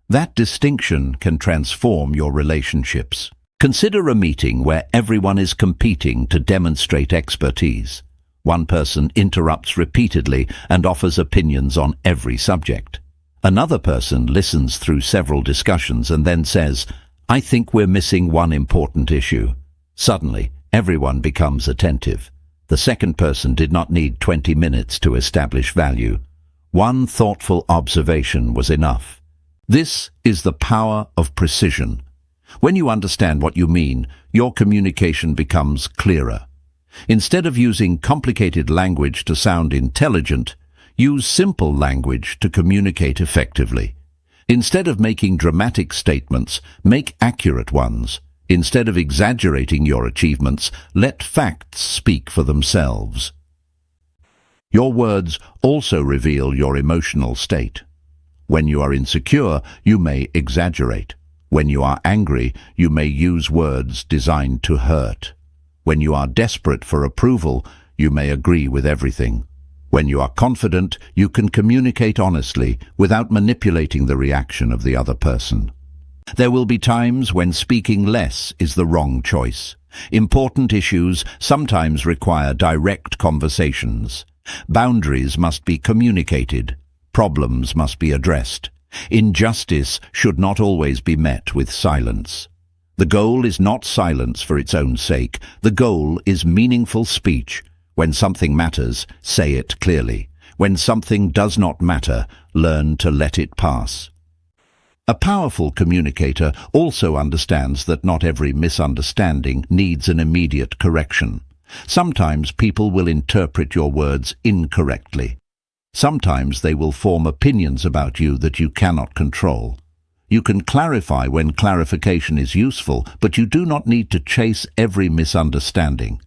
That distinction can transform your relationships. Consider a meeting where everyone is competing to demonstrate expertise. One person interrupts repeatedly and offers opinions on every subject. Another person listens through several discussions and then says, "I think we're missing one important issue." Suddenly, everyone becomes attentive. The second person did not need 20 minutes to establish value. One thoughtful observation was enough. This is the power of precision. When you understand what you mean, your communication becomes clearer. Instead of using complicated language to sound intelligent, use simple language to communicate effectively. Instead of making dramatic statements, make accurate ones. Instead of exaggerating your achievements, let facts speak for themselves. Your words also reveal your emotional state. When you are insecure, you may exaggerate. When you are angry, you may use words designed to hurt. When you are desperate for approval, you may agree with everything. When you are confident, you can communicate honestly without manipulating the reaction of the other person. There will be times when speaking less is the wrong choice. Important issues sometimes require direct conversations. Boundaries must be communicated. Problems must be addressed. Injustice should not always be met with silence. The goal is not silence for its own sake. The goal is meaningful speech. When something matters, say it clearly. When something does not matter, learn to let it pass. A powerful communicator also understands that not every misunderstanding needs an immediate correction. Sometimes people will interpret your words incorrectly. Sometimes they will form opinions about you that you cannot control. You can clarify when clarification is useful, but you do not need to chase every misunderstanding.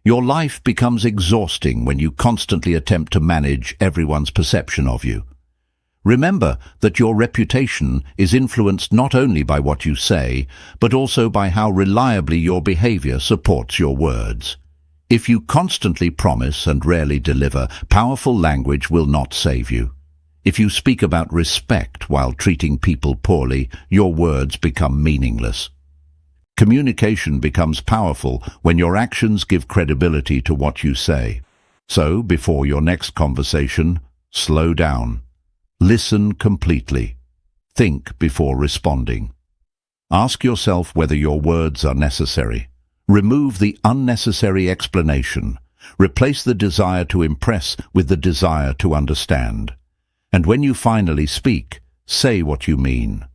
Your life becomes exhausting when you constantly attempt to manage everyone's perception of you. Remember that your reputation is influenced not only by what you say, but also by how reliably your behavior supports your words. If you constantly promise and rarely deliver, powerful language will not save you. If you speak about respect while treating people poorly, your words become meaningless. Communication becomes powerful when your actions give credibility to what you say. So, before your next conversation, slow down. Listen completely. Think before responding. Ask yourself whether your words are necessary. Remove the unnecessary explanation. Replace the desire to impress with the desire to understand. And when you finally speak, say what you mean.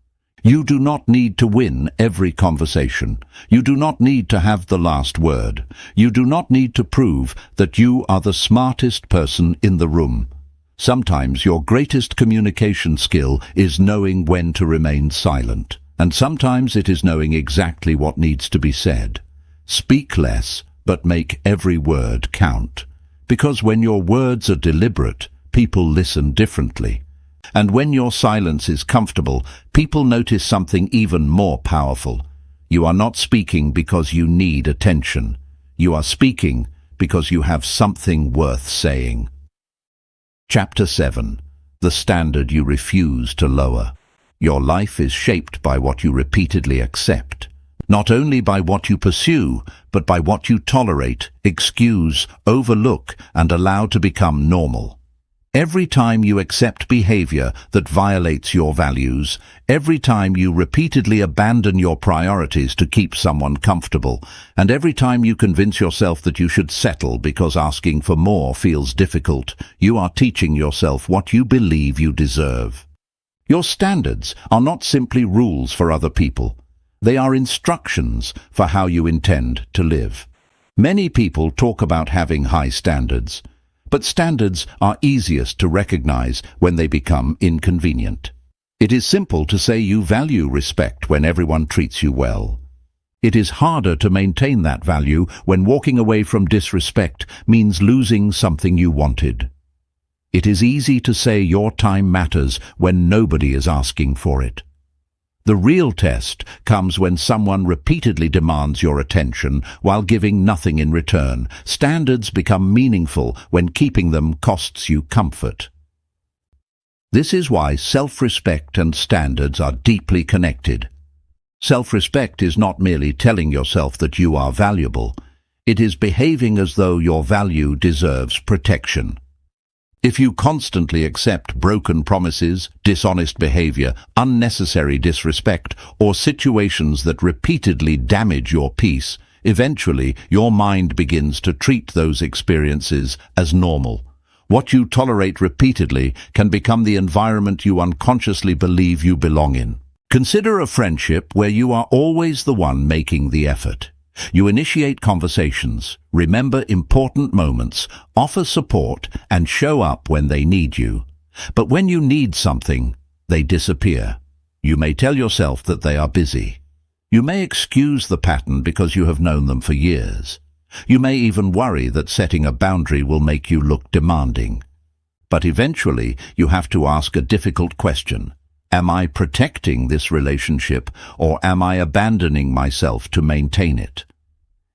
You do not need to win every conversation. You do not need to have the last word. You do not need to prove that you are the smartest person in the room. Sometimes your greatest communication skill is knowing when to remain silent, and sometimes it is knowing exactly what needs to be said. Speak less, but make every word count. Because when your words are deliberate, people listen differently. And when your silence is comfortable, people notice something even more powerful. You are not speaking because you need attention. You are speaking because you have something worth saying. Chapter 7. The standard you refuse to lower. Your life is shaped by what you repeatedly accept. Not only by what you pursue, but by what you tolerate, excuse, overlook, and allow to become normal. Every time you accept behavior that violates your values, every time you repeatedly abandon your priorities to keep someone comfortable, and every time you convince yourself that you should settle because asking for more feels difficult, you are teaching yourself what you believe you deserve. Your standards are not simply rules for other people. They are instructions for how you intend to live. Many people talk about having high standards, but standards are easiest to recognize when they become inconvenient. It is simple to say you value respect when everyone treats you well. It is harder to maintain that value when walking away from disrespect means losing something you wanted. It is easy to say your time matters when nobody is asking for it. The real test comes when someone repeatedly demands your attention while giving nothing in return. Standards become meaningful when keeping them costs you comfort. This is why self-respect and standards are deeply connected. Self-respect is not merely telling yourself that you are valuable. It is behaving as though your value deserves protection. If you constantly accept broken promises, dishonest behavior, unnecessary disrespect, or situations that repeatedly damage your peace, eventually your mind begins to treat those experiences as normal. What you tolerate repeatedly can become the environment you unconsciously believe you belong in. Consider a friendship where you are always the one making the effort. You initiate conversations, remember important moments, offer support, and show up when they need you. But when you need something, they disappear. You may tell yourself that they are busy. You may excuse the pattern because you have known them for years. You may even worry that setting a boundary will make you look demanding. But eventually, you have to ask a difficult question. Am I protecting this relationship, or am I abandoning myself to maintain it?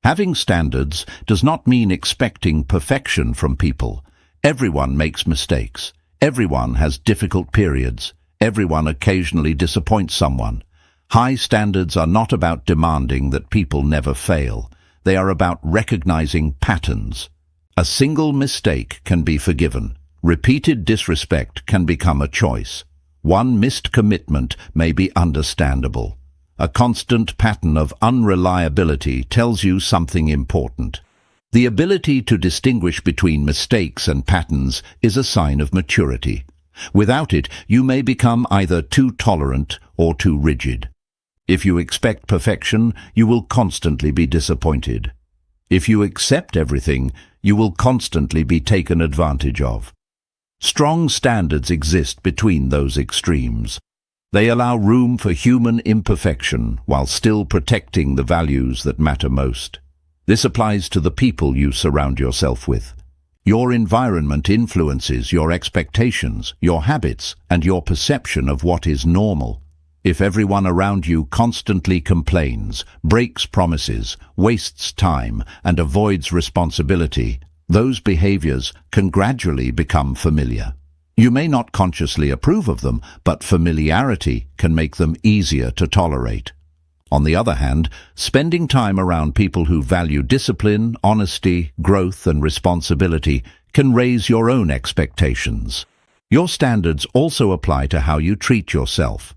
Having standards does not mean expecting perfection from people. Everyone makes mistakes. Everyone has difficult periods. Everyone occasionally disappoints someone. High standards are not about demanding that people never fail. They are about recognizing patterns. A single mistake can be forgiven. Repeated disrespect can become a choice. One missed commitment may be understandable. A constant pattern of unreliability tells you something important. The ability to distinguish between mistakes and patterns is a sign of maturity. Without it, you may become either too tolerant or too rigid. If you expect perfection, you will constantly be disappointed. If you accept everything, you will constantly be taken advantage of. Strong standards exist between those extremes. They allow room for human imperfection while still protecting the values that matter most. This applies to the people you surround yourself with. Your environment influences your expectations, your habits, and your perception of what is normal. If everyone around you constantly complains, breaks promises, wastes time, and avoids responsibility, those behaviors can gradually become familiar. You may not consciously approve of them, but familiarity can make them easier to tolerate. On the other hand, spending time around people who value discipline, honesty, growth, and responsibility can raise your own expectations. Your standards also apply to how you treat yourself.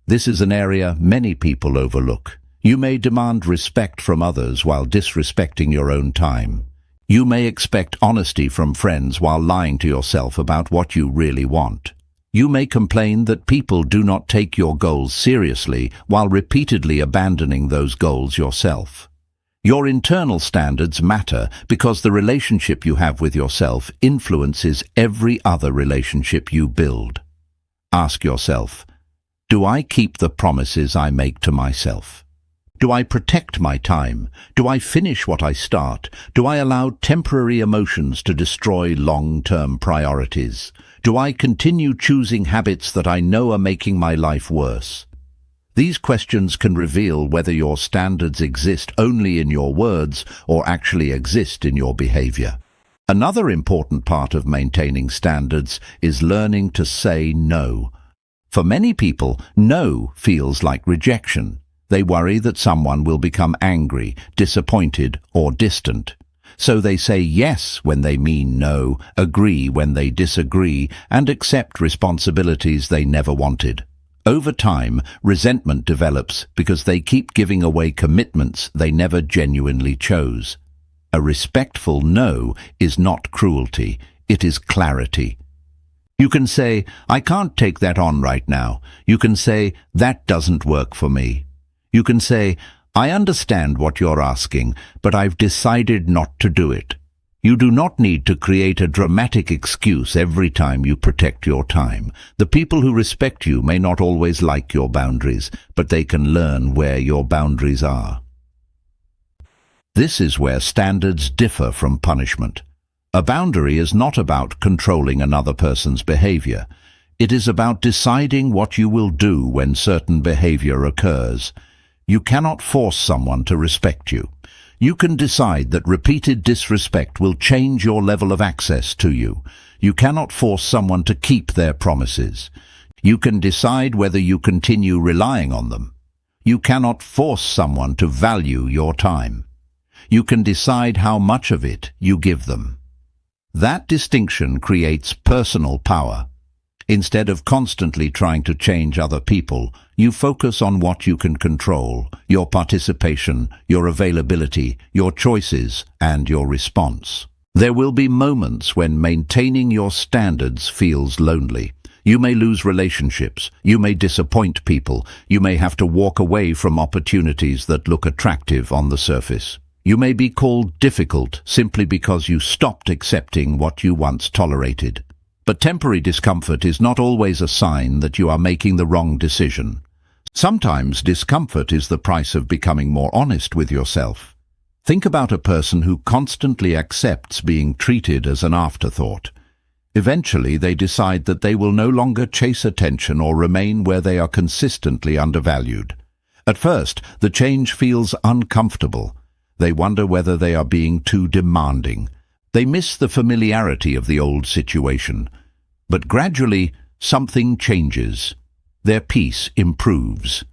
This is an area many people overlook. You may demand respect from others while disrespecting your own time. You may expect honesty from friends while lying to yourself about what you really want. You may complain that people do not take your goals seriously while repeatedly abandoning those goals yourself. Your internal standards matter because the relationship you have with yourself influences every other relationship you build. Ask yourself, do I keep the promises I make to myself? Do I protect my time? Do I finish what I start? Do I allow temporary emotions to destroy long-term priorities? Do I continue choosing habits that I know are making my life worse? These questions can reveal whether your standards exist only in your words or actually exist in your behavior. Another important part of maintaining standards is learning to say no. For many people, no feels like rejection. They worry that someone will become angry, disappointed, or distant. So they say yes when they mean no, agree when they disagree, and accept responsibilities they never wanted. Over time, resentment develops because they keep giving away commitments they never genuinely chose. A respectful no is not cruelty, it is clarity. You can say, I can't take that on right now. You can say, that doesn't work for me. You can say, I understand what you're asking, but I've decided not to do it. You do not need to create a dramatic excuse every time you protect your time. The people who respect you may not always like your boundaries, but they can learn where your boundaries are. This is where standards differ from punishment. A boundary is not about controlling another person's behavior. It is about deciding what you will do when certain behavior occurs. You cannot force someone to respect you. You can decide that repeated disrespect will change your level of access to you. You cannot force someone to keep their promises. You can decide whether you continue relying on them. You cannot force someone to value your time. You can decide how much of it you give them. That distinction creates personal power. Instead of constantly trying to change other people, you focus on what you can control, your participation, your availability, your choices, and your response. There will be moments when maintaining your standards feels lonely. You may lose relationships, you may disappoint people, you may have to walk away from opportunities that look attractive on the surface. You may be called difficult simply because you stopped accepting what you once tolerated. But temporary discomfort is not always a sign that you are making the wrong decision. Sometimes discomfort is the price of becoming more honest with yourself. Think about a person who constantly accepts being treated as an afterthought. Eventually, they decide that they will no longer chase attention or remain where they are consistently undervalued. At first, the change feels uncomfortable. They wonder whether they are being too demanding. They miss the familiarity of the old situation. But gradually, something changes. Their peace improves.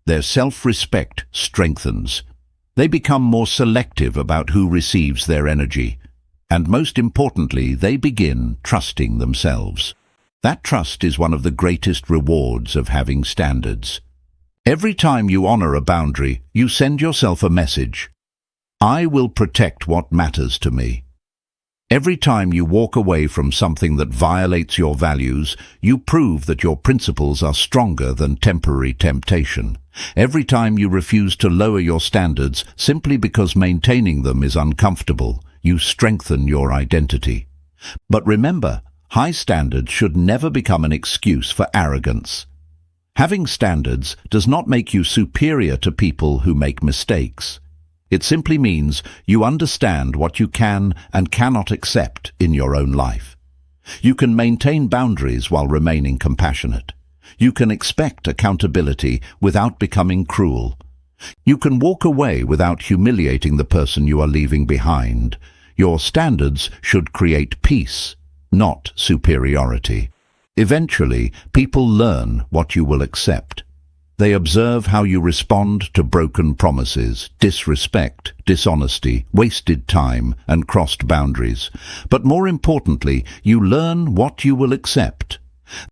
Their self-respect strengthens. They become more selective about who receives their energy. And most importantly, they begin trusting themselves. That trust is one of the greatest rewards of having standards. Every time you honor a boundary, you send yourself a message. I will protect what matters to me. Every time you walk away from something that violates your values, you prove that your principles are stronger than temporary temptation. Every time you refuse to lower your standards simply because maintaining them is uncomfortable, you strengthen your identity. But remember, high standards should never become an excuse for arrogance. Having standards does not make you superior to people who make mistakes. It simply means you understand what you can and cannot accept in your own life. You can maintain boundaries while remaining compassionate. You can expect accountability without becoming cruel. You can walk away without humiliating the person you are leaving behind. Your standards should create peace, not superiority. Eventually, people learn what you will accept. They observe how you respond to broken promises, disrespect, dishonesty, wasted time, and crossed boundaries. But more importantly, you learn what you will accept.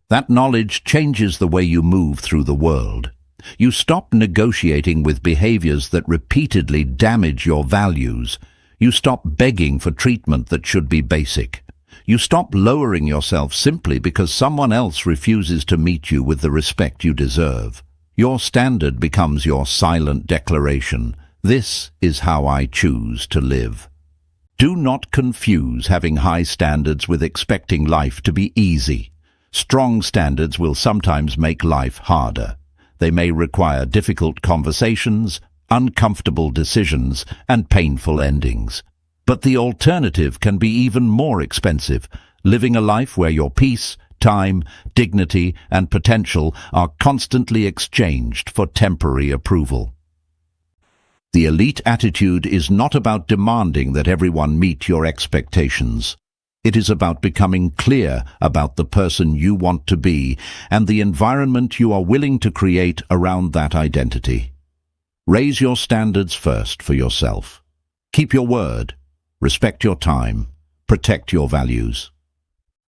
That knowledge changes the way you move through the world. You stop negotiating with behaviors that repeatedly damage your values. You stop begging for treatment that should be basic. You stop lowering yourself simply because someone else refuses to meet you with the respect you deserve. Your standard becomes your silent declaration. This is how I choose to live. Do not confuse having high standards with expecting life to be easy. Strong standards will sometimes make life harder. They may require difficult conversations, uncomfortable decisions, and painful endings. But the alternative can be even more expensive, living a life where your peace, time, dignity, and potential are constantly exchanged for temporary approval. The elite attitude is not about demanding that everyone meet your expectations. It is about becoming clear about the person you want to be and the environment you are willing to create around that identity. Raise your standards first for yourself. Keep your word. Respect your time. Protect your values.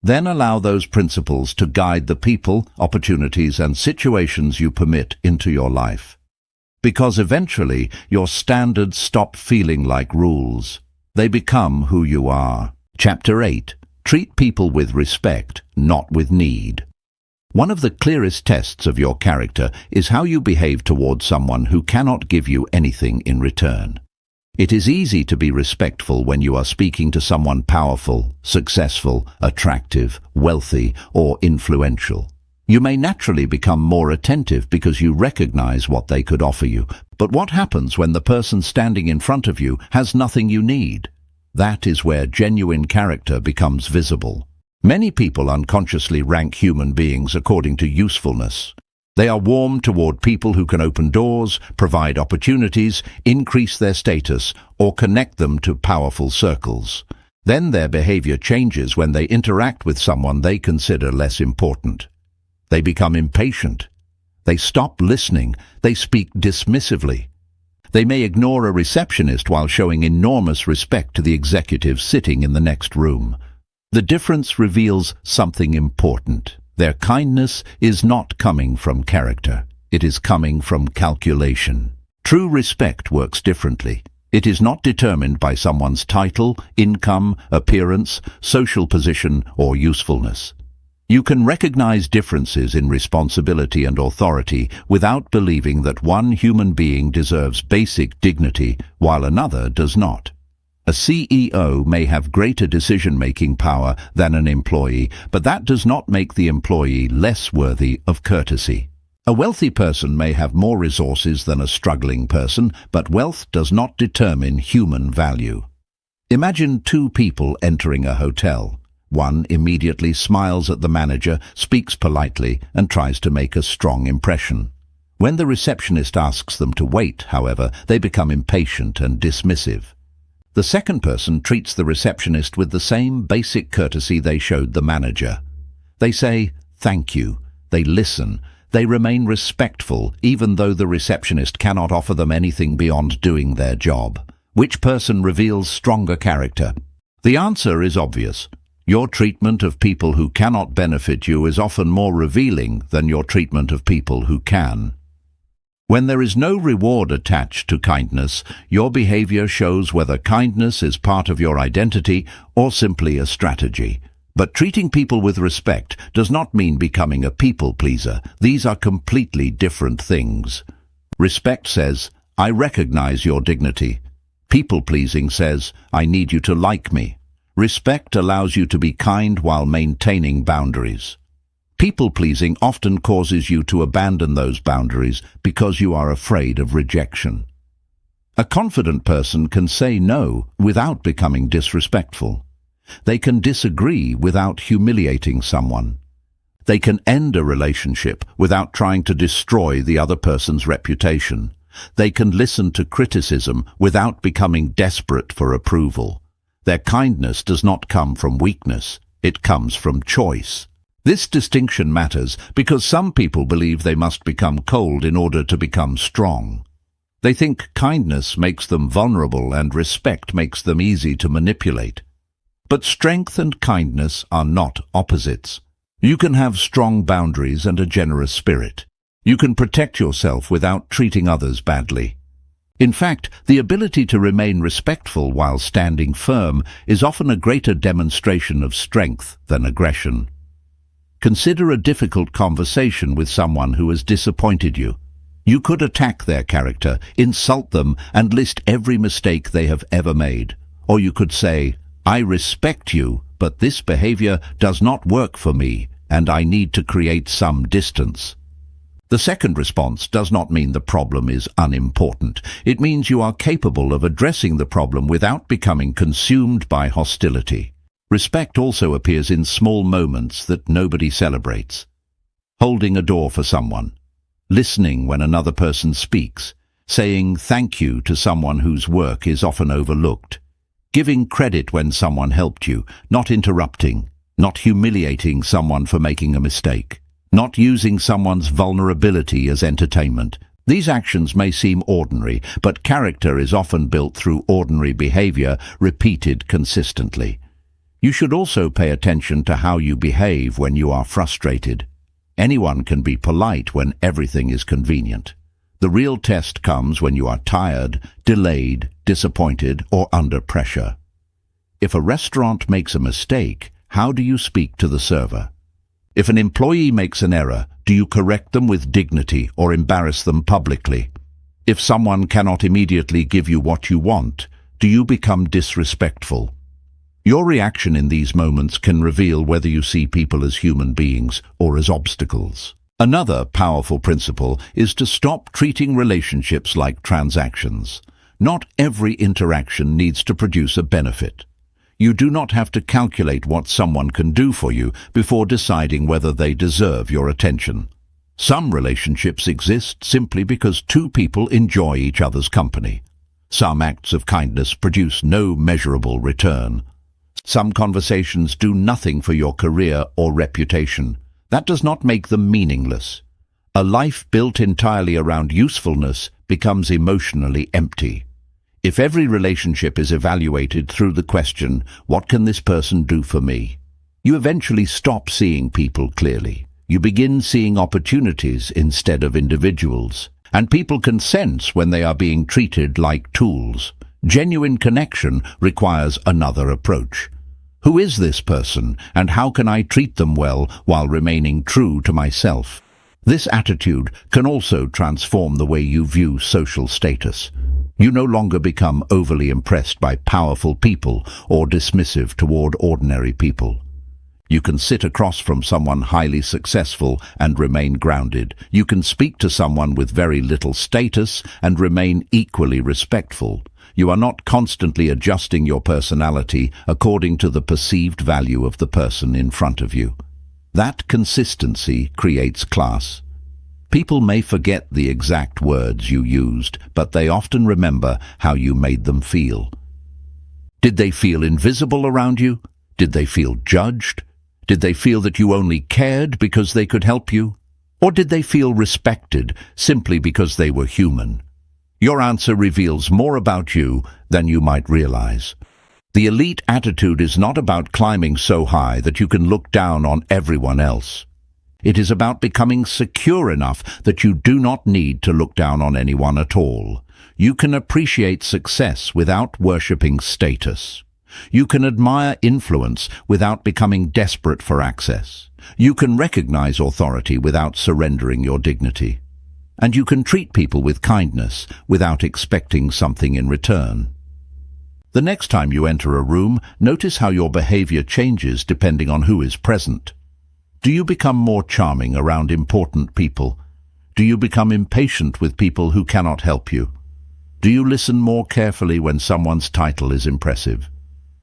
Then allow those principles to guide the people, opportunities, and situations you permit into your life. Because eventually, your standards stop feeling like rules. They become who you are. Chapter 8. Treat people with respect, not with need. One of the clearest tests of your character is how you behave towards someone who cannot give you anything in return. It is easy to be respectful when you are speaking to someone powerful, successful, attractive, wealthy, or influential. You may naturally become more attentive because you recognize what they could offer you. But what happens when the person standing in front of you has nothing you need? That is where genuine character becomes visible. Many people unconsciously rank human beings according to usefulness. They are warm toward people who can open doors, provide opportunities, increase their status, or connect them to powerful circles. Then their behavior changes when they interact with someone they consider less important. They become impatient. They stop listening. They speak dismissively. They may ignore a receptionist while showing enormous respect to the executive sitting in the next room. The difference reveals something important. Their kindness is not coming from character. It is coming from calculation. True respect works differently. It is not determined by someone's title, income, appearance, social position, or usefulness. You can recognize differences in responsibility and authority without believing that one human being deserves basic dignity while another does not. A CEO may have greater decision-making power than an employee, but that does not make the employee less worthy of courtesy. A wealthy person may have more resources than a struggling person, but wealth does not determine human value. Imagine two people entering a hotel. One immediately smiles at the manager, speaks politely, and tries to make a strong impression. When the receptionist asks them to wait, however, they become impatient and dismissive. The second person treats the receptionist with the same basic courtesy they showed the manager. They say, "Thank you." They listen. They remain respectful, even though the receptionist cannot offer them anything beyond doing their job. Which person reveals stronger character? The answer is obvious. Your treatment of people who cannot benefit you is often more revealing than your treatment of people who can. When there is no reward attached to kindness, your behavior shows whether kindness is part of your identity or simply a strategy. But treating people with respect does not mean becoming a people pleaser. These are completely different things. Respect says, "I recognize your dignity." People pleasing says, "I need you to like me." Respect allows you to be kind while maintaining boundaries. People-pleasing often causes you to abandon those boundaries because you are afraid of rejection. A confident person can say no without becoming disrespectful. They can disagree without humiliating someone. They can end a relationship without trying to destroy the other person's reputation. They can listen to criticism without becoming desperate for approval. Their kindness does not come from weakness, it comes from choice. This distinction matters because some people believe they must become cold in order to become strong. They think kindness makes them vulnerable and respect makes them easy to manipulate. But strength and kindness are not opposites. You can have strong boundaries and a generous spirit. You can protect yourself without treating others badly. In fact, the ability to remain respectful while standing firm is often a greater demonstration of strength than aggression. Consider a difficult conversation with someone who has disappointed you. You could attack their character, insult them, and list every mistake they have ever made. Or you could say, "I respect you, but this behavior does not work for me, and I need to create some distance." The second response does not mean the problem is unimportant. It means you are capable of addressing the problem without becoming consumed by hostility. Respect also appears in small moments that nobody celebrates. Holding a door for someone, listening when another person speaks, saying thank you to someone whose work is often overlooked, giving credit when someone helped you, not interrupting, not humiliating someone for making a mistake, not using someone's vulnerability as entertainment. These actions may seem ordinary, but character is often built through ordinary behavior repeated consistently. You should also pay attention to how you behave when you are frustrated. Anyone can be polite when everything is convenient. The real test comes when you are tired, delayed, disappointed, or under pressure. If a restaurant makes a mistake, how do you speak to the server? If an employee makes an error, do you correct them with dignity or embarrass them publicly? If someone cannot immediately give you what you want, do you become disrespectful? Your reaction in these moments can reveal whether you see people as human beings or as obstacles. Another powerful principle is to stop treating relationships like transactions. Not every interaction needs to produce a benefit. You do not have to calculate what someone can do for you before deciding whether they deserve your attention. Some relationships exist simply because two people enjoy each other's company. Some acts of kindness produce no measurable return. Some conversations do nothing for your career or reputation. That does not make them meaningless. A life built entirely around usefulness becomes emotionally empty. If every relationship is evaluated through the question, "What can this person do for me?" you eventually stop seeing people clearly. You begin seeing opportunities instead of individuals. And people can sense when they are being treated like tools. Genuine connection requires another approach. Who is this person, and how can I treat them well while remaining true to myself? This attitude can also transform the way you view social status. You no longer become overly impressed by powerful people or dismissive toward ordinary people. You can sit across from someone highly successful and remain grounded. You can speak to someone with very little status and remain equally respectful. You are not constantly adjusting your personality according to the perceived value of the person in front of you. That consistency creates class. People may forget the exact words you used, but they often remember how you made them feel. Did they feel invisible around you? Did they feel judged? Did they feel that you only cared because they could help you? Or did they feel respected simply because they were human? Your answer reveals more about you than you might realize. The elite attitude is not about climbing so high that you can look down on everyone else. It is about becoming secure enough that you do not need to look down on anyone at all. You can appreciate success without worshipping status. You can admire influence without becoming desperate for access. You can recognize authority without surrendering your dignity. And you can treat people with kindness without expecting something in return. The next time you enter a room, notice how your behavior changes depending on who is present. Do you become more charming around important people? Do you become impatient with people who cannot help you? Do you listen more carefully when someone's title is impressive?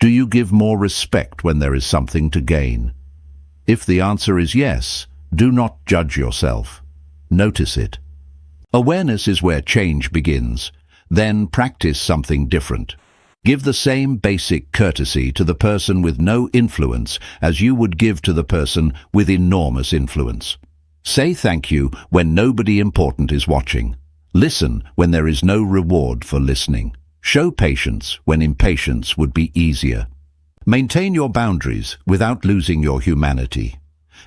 Do you give more respect when there is something to gain? If the answer is yes, do not judge yourself. Notice it. Awareness is where change begins. Then practice something different. Give the same basic courtesy to the person with no influence as you would give to the person with enormous influence. Say thank you when nobody important is watching. Listen when there is no reward for listening. Show patience when impatience would be easier. Maintain your boundaries without losing your humanity.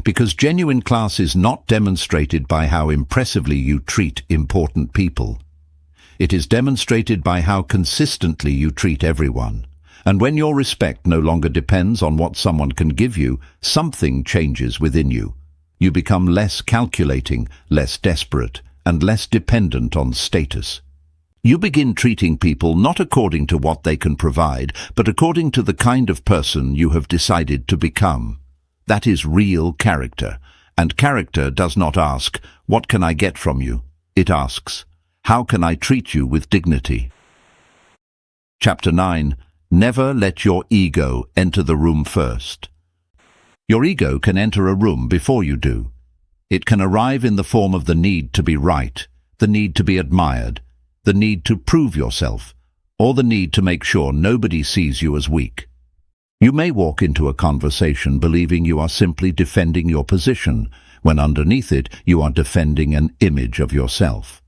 Because genuine class is not demonstrated by how impressively you treat important people. It is demonstrated by how consistently you treat everyone. And when your respect no longer depends on what someone can give you, something changes within you. You become less calculating, less desperate, and less dependent on status. You begin treating people not according to what they can provide, but according to the kind of person you have decided to become. That is real character. And character does not ask, "What can I get from you?" It asks, "How can I treat you with dignity?" Chapter 9. Never let your ego enter the room first. Your ego can enter a room before you do. It can arrive in the form of the need to be right, the need to be admired, the need to prove yourself, or the need to make sure nobody sees you as weak. You may walk into a conversation believing you are simply defending your position, when underneath it you are defending an image of yourself.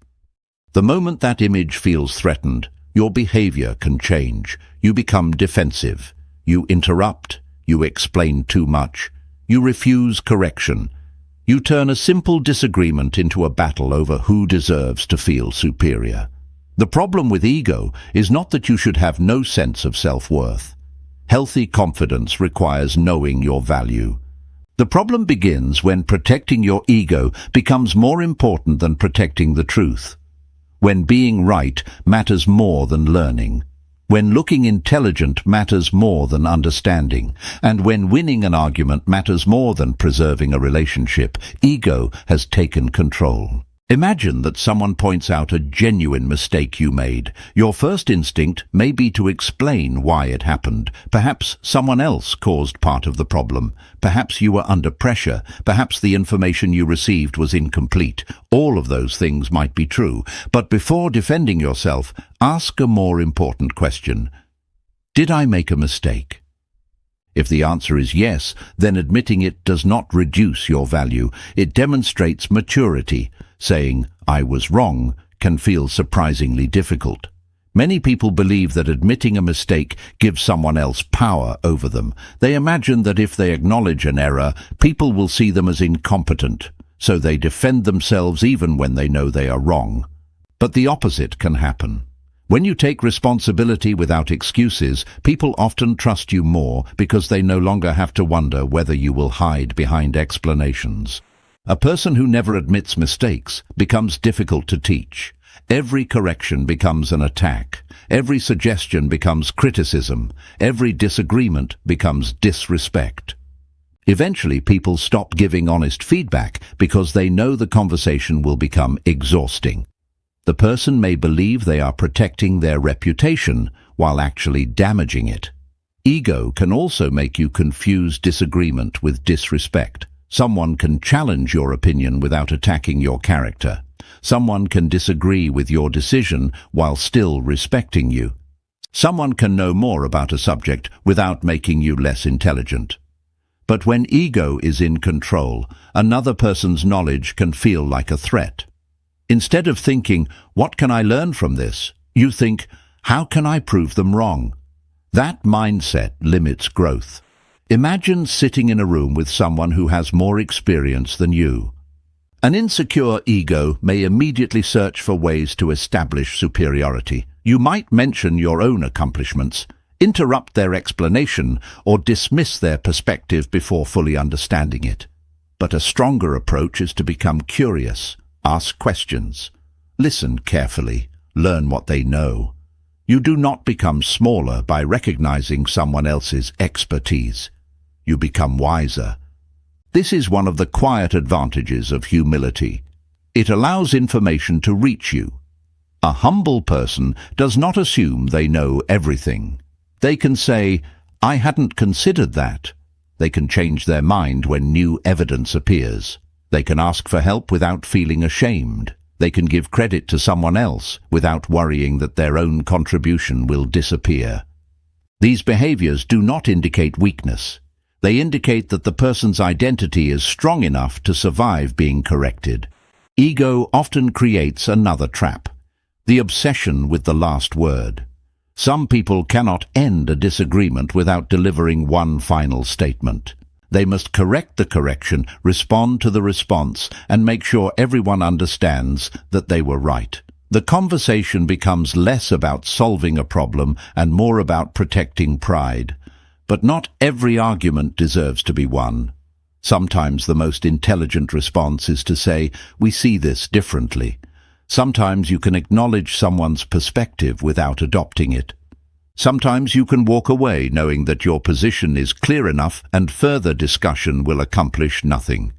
The moment that image feels threatened, your behavior can change. You become defensive. You interrupt. You explain too much. You refuse correction. You turn a simple disagreement into a battle over who deserves to feel superior. The problem with ego is not that you should have no sense of self-worth. Healthy confidence requires knowing your value. The problem begins when protecting your ego becomes more important than protecting the truth. When being right matters more than learning. When looking intelligent matters more than understanding. And when winning an argument matters more than preserving a relationship, ego has taken control. Imagine that someone points out a genuine mistake you made. Your first instinct may be to explain why it happened. Perhaps someone else caused part of the problem. Perhaps you were under pressure. Perhaps the information you received was incomplete. All of those things might be true. But before defending yourself, ask a more important question. Did I make a mistake? If the answer is yes, then admitting it does not reduce your value. It demonstrates maturity. Saying, "I was wrong," can feel surprisingly difficult. Many people believe that admitting a mistake gives someone else power over them. They imagine that if they acknowledge an error, people will see them as incompetent, so they defend themselves even when they know they are wrong. But the opposite can happen. When you take responsibility without excuses, people often trust you more because they no longer have to wonder whether you will hide behind explanations. A person who never admits mistakes becomes difficult to teach. Every correction becomes an attack. Every suggestion becomes criticism. Every disagreement becomes disrespect. Eventually, people stop giving honest feedback because they know the conversation will become exhausting. The person may believe they are protecting their reputation while actually damaging it. Ego can also make you confuse disagreement with disrespect. Someone can challenge your opinion without attacking your character. Someone can disagree with your decision while still respecting you. Someone can know more about a subject without making you less intelligent. But when ego is in control, another person's knowledge can feel like a threat. Instead of thinking, "What can I learn from this?" you think, "How can I prove them wrong?" That mindset limits growth. Imagine sitting in a room with someone who has more experience than you. An insecure ego may immediately search for ways to establish superiority. You might mention your own accomplishments, interrupt their explanation, or dismiss their perspective before fully understanding it. But a stronger approach is to become curious, ask questions, listen carefully, learn what they know. You do not become smaller by recognizing someone else's expertise. You become wiser. This is one of the quiet advantages of humility. It allows information to reach you. A humble person does not assume they know everything. They can say, "I hadn't considered that." They can change their mind when new evidence appears. They can ask for help without feeling ashamed. They can give credit to someone else without worrying that their own contribution will disappear. These behaviors do not indicate weakness. They indicate that the person's identity is strong enough to survive being corrected. Ego often creates another trap, the obsession with the last word. Some people cannot end a disagreement without delivering one final statement. They must correct the correction, respond to the response, and make sure everyone understands that they were right. The conversation becomes less about solving a problem and more about protecting pride. But not every argument deserves to be won. Sometimes the most intelligent response is to say, "We see this differently." Sometimes you can acknowledge someone's perspective without adopting it. Sometimes you can walk away knowing that your position is clear enough and further discussion will accomplish nothing.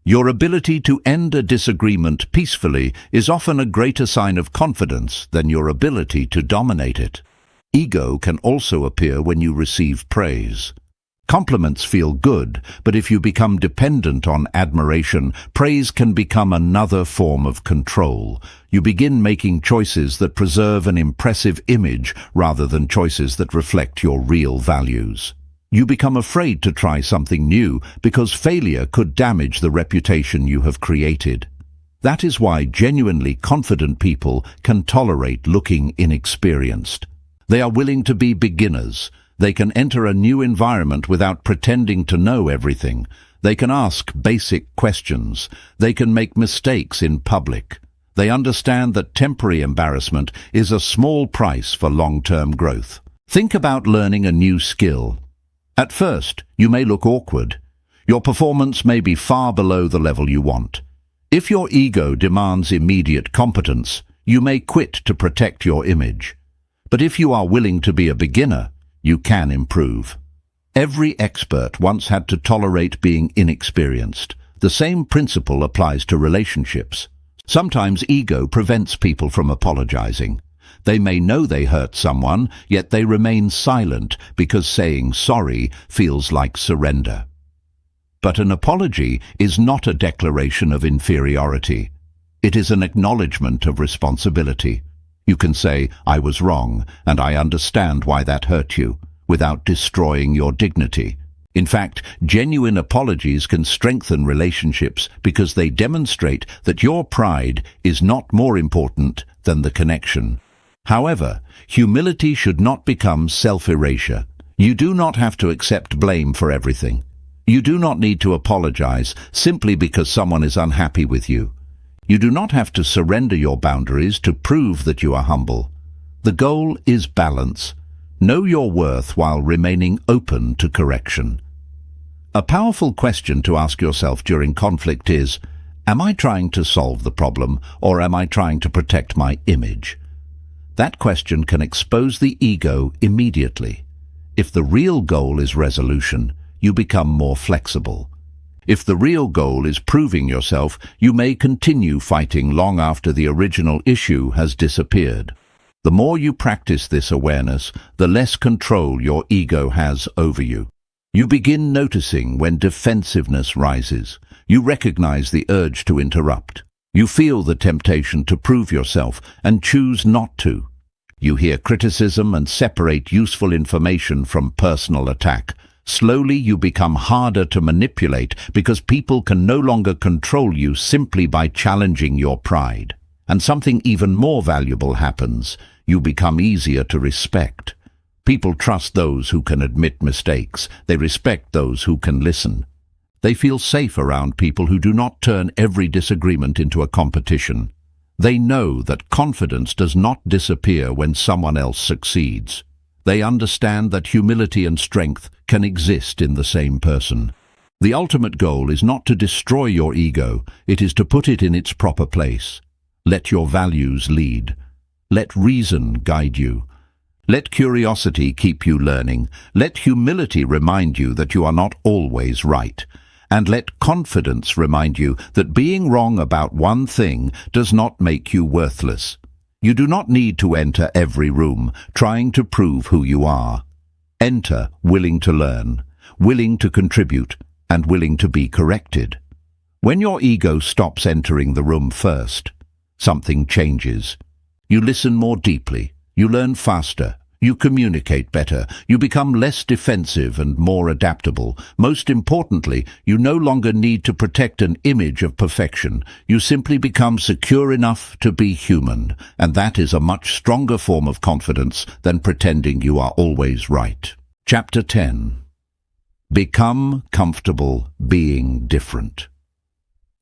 Your ability to end a disagreement peacefully is often a greater sign of confidence than your ability to dominate it. Ego can also appear when you receive praise. Compliments feel good, but if you become dependent on admiration, praise can become another form of control. You begin making choices that preserve an impressive image rather than choices that reflect your real values. You become afraid to try something new because failure could damage the reputation you have created. That is why genuinely confident people can tolerate looking inexperienced. They are willing to be beginners. They can enter a new environment without pretending to know everything. They can ask basic questions. They can make mistakes in public. They understand that temporary embarrassment is a small price for long-term growth. Think about learning a new skill. At first, you may look awkward. Your performance may be far below the level you want. If your ego demands immediate competence, you may quit to protect your image. But if you are willing to be a beginner, you can improve. Every expert once had to tolerate being inexperienced. The same principle applies to relationships. Sometimes ego prevents people from apologizing. They may know they hurt someone, yet they remain silent because saying sorry feels like surrender. But an apology is not a declaration of inferiority. It is an acknowledgement of responsibility. You can say, "I was wrong, and I understand why that hurt you," without destroying your dignity. In fact, genuine apologies can strengthen relationships because they demonstrate that your pride is not more important than the connection. However, humility should not become self-erasure. You do not have to accept blame for everything. You do not need to apologize simply because someone is unhappy with you. You do not have to surrender your boundaries to prove that you are humble. The goal is balance. Know your worth while remaining open to correction. A powerful question to ask yourself during conflict is, am I trying to solve the problem or am I trying to protect my image? That question can expose the ego immediately. If the real goal is resolution, you become more flexible. If the real goal is proving yourself, you may continue fighting long after the original issue has disappeared. The more you practice this awareness, the less control your ego has over you. You begin noticing when defensiveness rises. You recognize the urge to interrupt. You feel the temptation to prove yourself and choose not to. You hear criticism and separate useful information from personal attack. Slowly you become harder to manipulate because people can no longer control you simply by challenging your pride. And something even more valuable happens. You become easier to respect. People trust those who can admit mistakes. They respect those who can listen. They feel safe around people who do not turn every disagreement into a competition. They know that confidence does not disappear when someone else succeeds. They understand that humility and strength can exist in the same person. The ultimate goal is not to destroy your ego, it is to put it in its proper place. Let your values lead. Let reason guide you. Let curiosity keep you learning. Let humility remind you that you are not always right. And let confidence remind you that being wrong about one thing does not make you worthless. You do not need to enter every room trying to prove who you are. Enter willing to learn, willing to contribute, and willing to be corrected. When your ego stops entering the room first, something changes. You listen more deeply, you learn faster, you communicate better, you become less defensive and more adaptable. Most importantly, you no longer need to protect an image of perfection. You simply become secure enough to be human, and that is a much stronger form of confidence than pretending you are always right. Chapter 10. Become comfortable being different.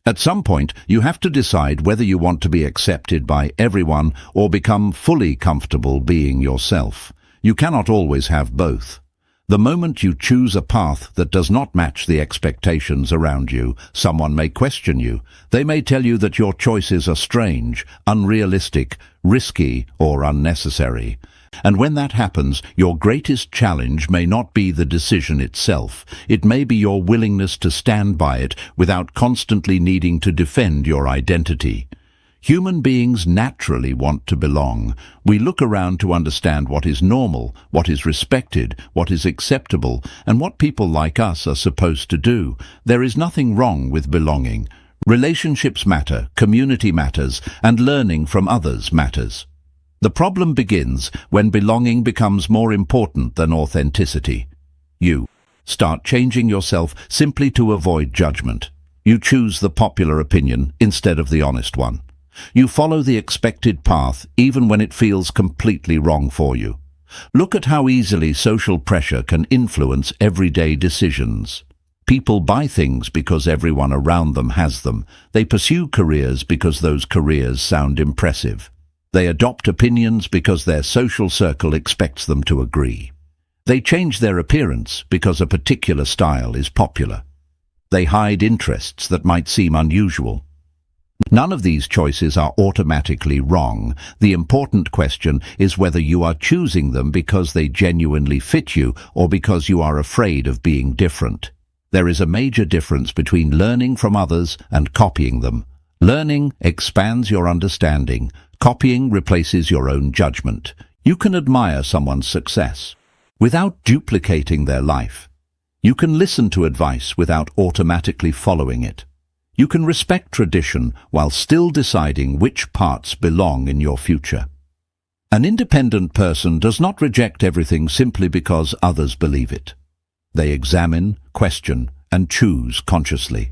At some point, you have to decide whether you want to be accepted by everyone or become fully comfortable being yourself. You cannot always have both. The moment you choose a path that does not match the expectations around you, someone may question you. They may tell you that your choices are strange, unrealistic, risky, or unnecessary. And when that happens, your greatest challenge may not be the decision itself. It may be your willingness to stand by it without constantly needing to defend your identity. Human beings naturally want to belong. We look around to understand what is normal, what is respected, what is acceptable, and what people like us are supposed to do. There is nothing wrong with belonging. Relationships matter, community matters, and learning from others matters. The problem begins when belonging becomes more important than authenticity. You start changing yourself simply to avoid judgment. You choose the popular opinion instead of the honest one. You follow the expected path even when it feels completely wrong for you. Look at how easily social pressure can influence everyday decisions. People buy things because everyone around them has them. They pursue careers because those careers sound impressive. They adopt opinions because their social circle expects them to agree. They change their appearance because a particular style is popular. They hide interests that might seem unusual. None of these choices are automatically wrong. The important question is whether you are choosing them because they genuinely fit you or because you are afraid of being different. There is a major difference between learning from others and copying them. Learning expands your understanding. Copying replaces your own judgment. You can admire someone's success without duplicating their life. You can listen to advice without automatically following it. You can respect tradition while still deciding which parts belong in your future. An independent person does not reject everything simply because others believe it. They examine, question, and choose consciously.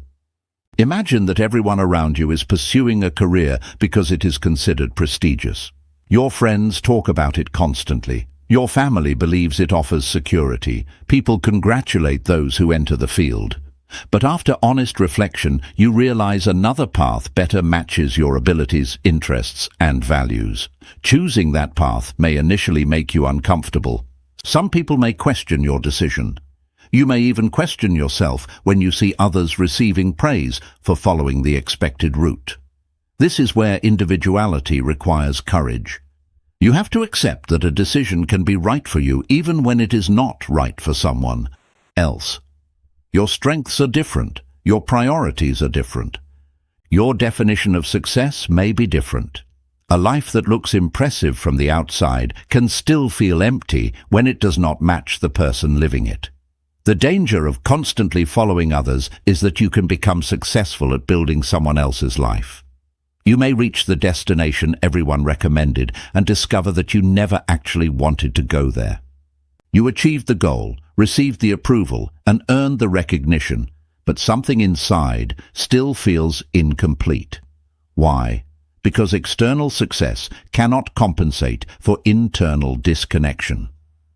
Imagine that everyone around you is pursuing a career because it is considered prestigious. Your friends talk about it constantly. Your family believes it offers security. People congratulate those who enter the field. But after honest reflection, you realize another path better matches your abilities, interests, and values. Choosing that path may initially make you uncomfortable. Some people may question your decision. You may even question yourself when you see others receiving praise for following the expected route. This is where individuality requires courage. You have to accept that a decision can be right for you even when it is not right for someone else. Your strengths are different. Your priorities are different. Your definition of success may be different. A life that looks impressive from the outside can still feel empty when it does not match the person living it. The danger of constantly following others is that you can become successful at building someone else's life. You may reach the destination everyone recommended and discover that you never actually wanted to go there. You achieved the goal, received the approval, and earned the recognition, but something inside still feels incomplete. Why? Because external success cannot compensate for internal disconnection.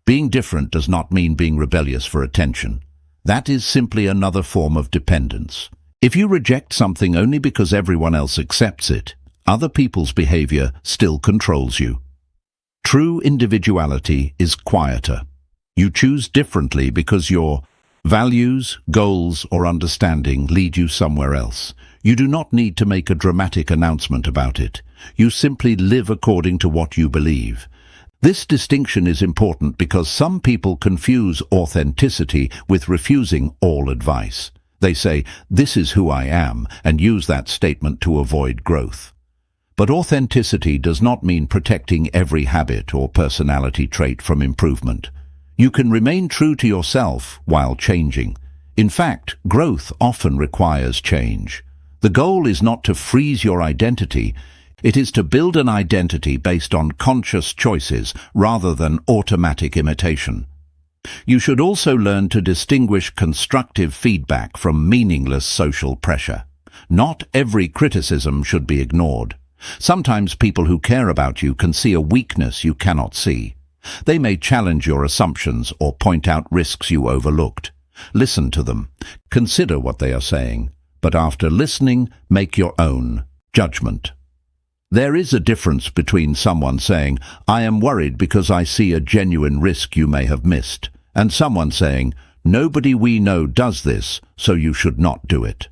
Being different does not mean being rebellious for attention. That is simply another form of dependence. If you reject something only because everyone else accepts it, other people's behavior still controls you. True individuality is quieter. You choose differently because your values, goals, or understanding lead you somewhere else. You do not need to make a dramatic announcement about it. You simply live according to what you believe. This distinction is important because some people confuse authenticity with refusing all advice. They say, "This is who I am," and use that statement to avoid growth. But authenticity does not mean protecting every habit or personality trait from improvement. You can remain true to yourself while changing. In fact, growth often requires change. The goal is not to freeze your identity. It is to build an identity based on conscious choices rather than automatic imitation. You should also learn to distinguish constructive feedback from meaningless social pressure. Not every criticism should be ignored. Sometimes people who care about you can see a weakness you cannot see. They may challenge your assumptions or point out risks you overlooked. Listen to them. Consider what they are saying. but after listening, make your own judgment. There is a difference between someone saying, "I am worried because I see a genuine risk you may have missed," and someone saying, "Nobody we know does this, so you should not do it."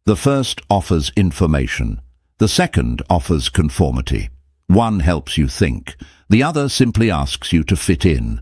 The first offers information. The second offers conformity. One helps you think. The other simply asks you to fit in.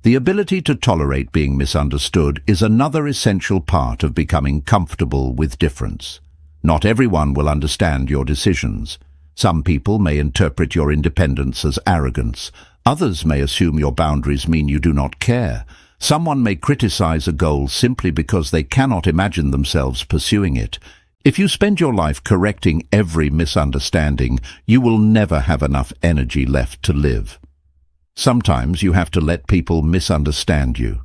The ability to tolerate being misunderstood is another essential part of becoming comfortable with difference. Not everyone will understand your decisions. Some people may interpret your independence as arrogance. Others may assume your boundaries mean you do not care. Someone may criticize a goal simply because they cannot imagine themselves pursuing it. If you spend your life correcting every misunderstanding, you will never have enough energy left to live. Sometimes you have to let people misunderstand you.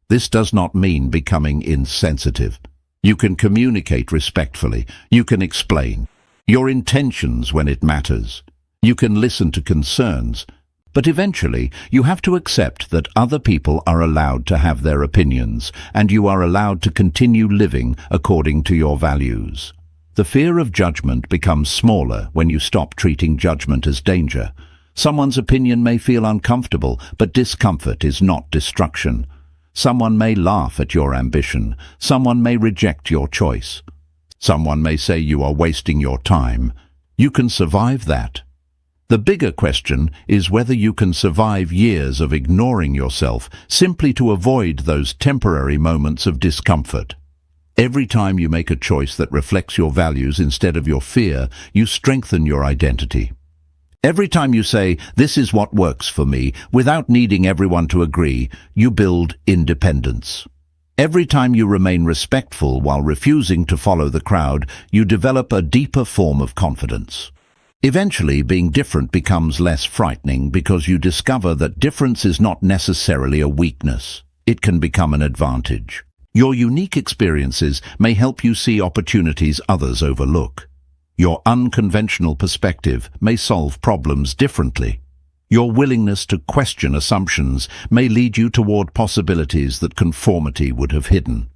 This does not mean becoming insensitive. You can communicate respectfully. You can explain your intentions when it matters. You can listen to concerns. But eventually, you have to accept that other people are allowed to have their opinions, and you are allowed to continue living according to your values. The fear of judgment becomes smaller when you stop treating judgment as danger. Someone's opinion may feel uncomfortable, but discomfort is not destruction. Someone may laugh at your ambition. Someone may reject your choice. Someone may say you are wasting your time. You can survive that. The bigger question is whether you can survive years of ignoring yourself simply to avoid those temporary moments of discomfort. Every time you make a choice that reflects your values instead of your fear, you strengthen your identity. Every time you say, "This is what works for me," without needing everyone to agree, you build independence. Every time you remain respectful while refusing to follow the crowd, you develop a deeper form of confidence. Eventually, being different becomes less frightening because you discover that difference is not necessarily a weakness. It can become an advantage. Your unique experiences may help you see opportunities others overlook. Your unconventional perspective may solve problems differently. Your willingness to question assumptions may lead you toward possibilities that conformity would have hidden.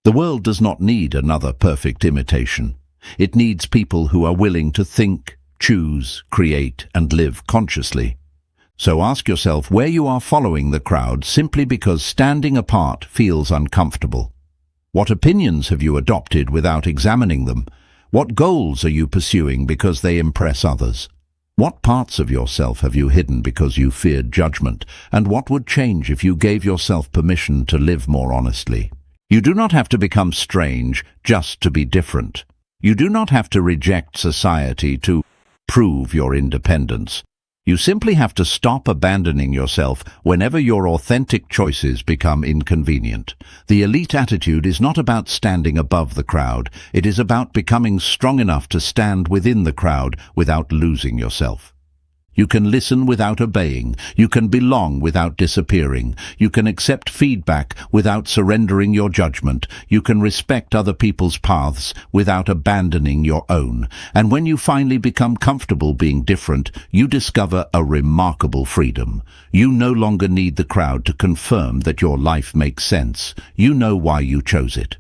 The world does not need another perfect imitation. It needs people who are willing to think, choose, create, and live consciously. So ask yourself where you are following the crowd simply because standing apart feels uncomfortable. What opinions have you adopted without examining them? What goals are you pursuing because they impress others? What parts of yourself have you hidden because you feared judgment? And what would change if you gave yourself permission to live more honestly? You do not have to become strange just to be different. You do not have to reject society to prove your independence. You simply have to stop abandoning yourself whenever your authentic choices become inconvenient. The elite attitude is not about standing above the crowd. It is about becoming strong enough to stand within the crowd without losing yourself. You can listen without obeying. You can belong without disappearing. You can accept feedback without surrendering your judgment. You can respect other people's paths without abandoning your own. And when you finally become comfortable being different, you discover a remarkable freedom. You no longer need the crowd to confirm that your life makes sense. You know why you chose it.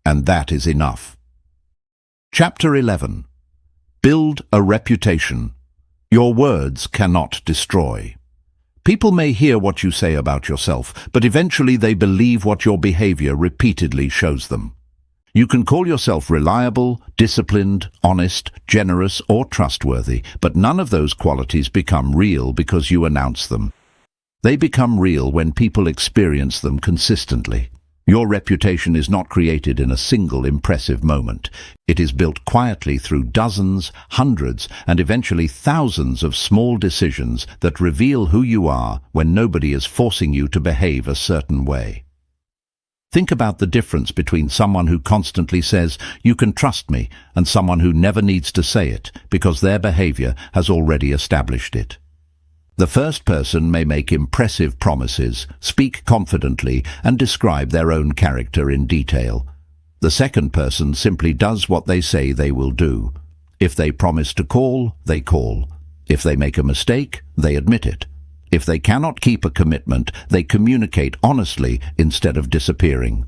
And that is enough. Chapter 11. Build a reputation. Your words cannot destroy. People may hear what you say about yourself, but eventually they believe what your behavior repeatedly shows them. You can call yourself reliable, disciplined, honest, generous, or trustworthy, but none of those qualities become real because you announce them. They become real when people experience them consistently. Your reputation is not created in a single impressive moment. It is built quietly through dozens, hundreds, and eventually thousands of small decisions that reveal who you are when nobody is forcing you to behave a certain way. Think about the difference between someone who constantly says, "You can trust me," and someone who never needs to say it because their behavior has already established it. The first person may make impressive promises, speak confidently, and describe their own character in detail. The second person simply does what they say they will do. If they promise to call, they call. If they make a mistake, they admit it. If they cannot keep a commitment, they communicate honestly instead of disappearing.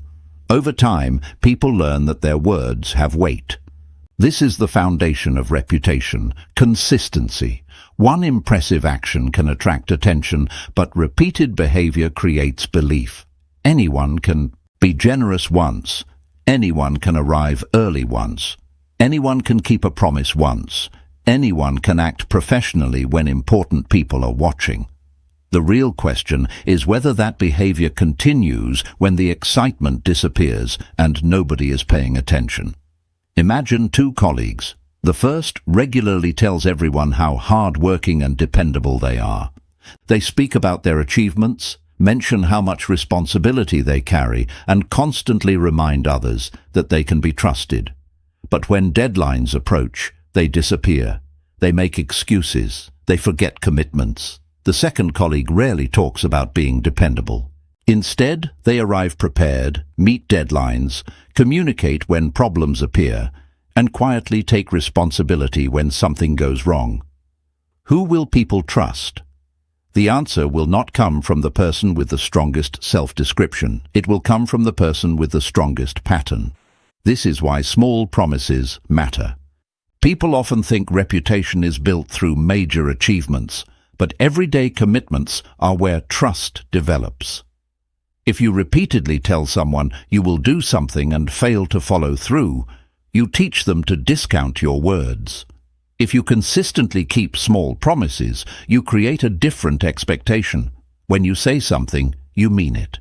Over time, people learn that their words have weight. This is the foundation of reputation: consistency. One impressive action can attract attention, but repeated behavior creates belief. Anyone can be generous once. Anyone can arrive early once. Anyone can keep a promise once. Anyone can act professionally when important people are watching. The real question is whether that behavior continues when the excitement disappears and nobody is paying attention. Imagine two colleagues. The first regularly tells everyone how hard-working and dependable they are. They speak about their achievements, mention how much responsibility they carry, and constantly remind others that they can be trusted. But when deadlines approach, they disappear. They make excuses. They forget commitments. The second colleague rarely talks about being dependable. Instead, they arrive prepared, meet deadlines, communicate when problems appear, and quietly take responsibility when something goes wrong. Who will people trust? The answer will not come from the person with the strongest self-description. It will come from the person with the strongest pattern. This is why small promises matter. People often think reputation is built through major achievements, but everyday commitments are where trust develops. If you repeatedly tell someone you will do something and fail to follow through, you teach them to discount your words. If you consistently keep small promises, you create a different expectation. When you say something, you mean it.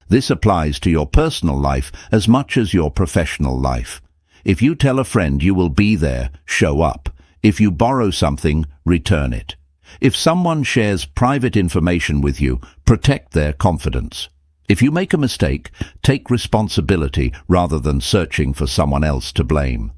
This applies to your personal life as much as your professional life. If you tell a friend you will be there, show up. If you borrow something, return it. If someone shares private information with you, protect their confidence. If you make a mistake, take responsibility rather than searching for someone else to blame.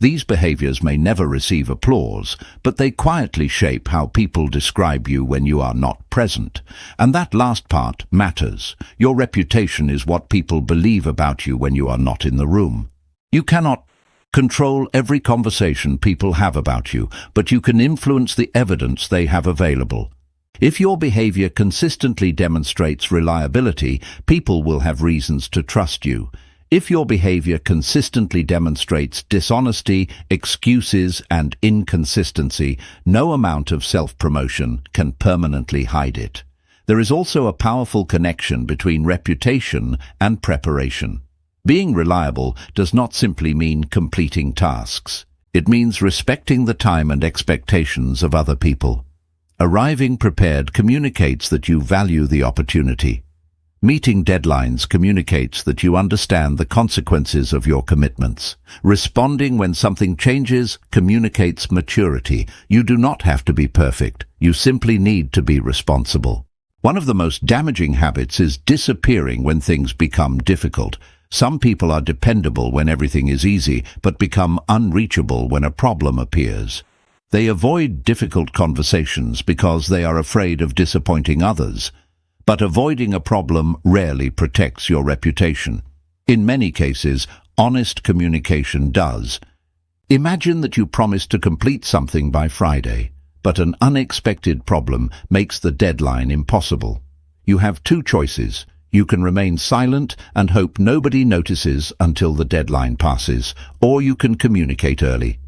These behaviors may never receive applause, but they quietly shape how people describe you when you are not present. And that last part matters. Your reputation is what people believe about you when you are not in the room. You cannot control every conversation people have about you, but you can influence the evidence they have available. If your behavior consistently demonstrates reliability, people will have reasons to trust you. If your behavior consistently demonstrates dishonesty, excuses, and inconsistency, no amount of self-promotion can permanently hide it. There is also a powerful connection between reputation and preparation. Being reliable does not simply mean completing tasks. It means respecting the time and expectations of other people. Arriving prepared communicates that you value the opportunity. Meeting deadlines communicates that you understand the consequences of your commitments. Responding when something changes communicates maturity. You do not have to be perfect. You simply need to be responsible. One of the most damaging habits is disappearing when things become difficult. Some people are dependable when everything is easy, but become unreachable when a problem appears. They avoid difficult conversations because they are afraid of disappointing others. But avoiding a problem rarely protects your reputation. In many cases, honest communication does. Imagine that you promised to complete something by Friday, but an unexpected problem makes the deadline impossible. You have two choices. You can remain silent and hope nobody notices until the deadline passes, or you can communicate early.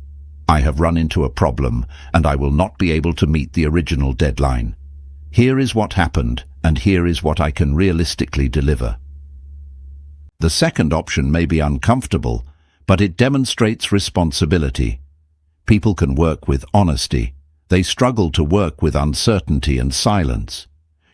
I have run into a problem, and I will not be able to meet the original deadline. Here is what happened, and here is what I can realistically deliver. The second option may be uncomfortable, but it demonstrates responsibility. People can work with honesty. They struggle to work with uncertainty and silence.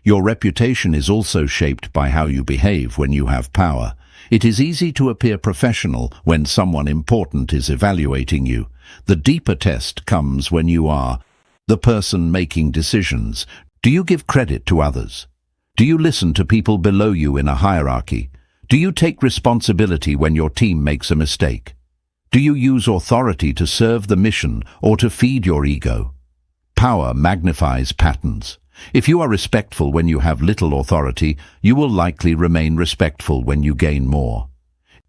Your reputation is also shaped by how you behave when you have power. It is easy to appear professional when someone important is evaluating you. The deeper test comes when you are the person making decisions. Do you give credit to others? Do you listen to people below you in a hierarchy? Do you take responsibility when your team makes a mistake? Do you use authority to serve the mission or to feed your ego? Power magnifies patterns. If you are respectful when you have little authority, you will likely remain respectful when you gain more.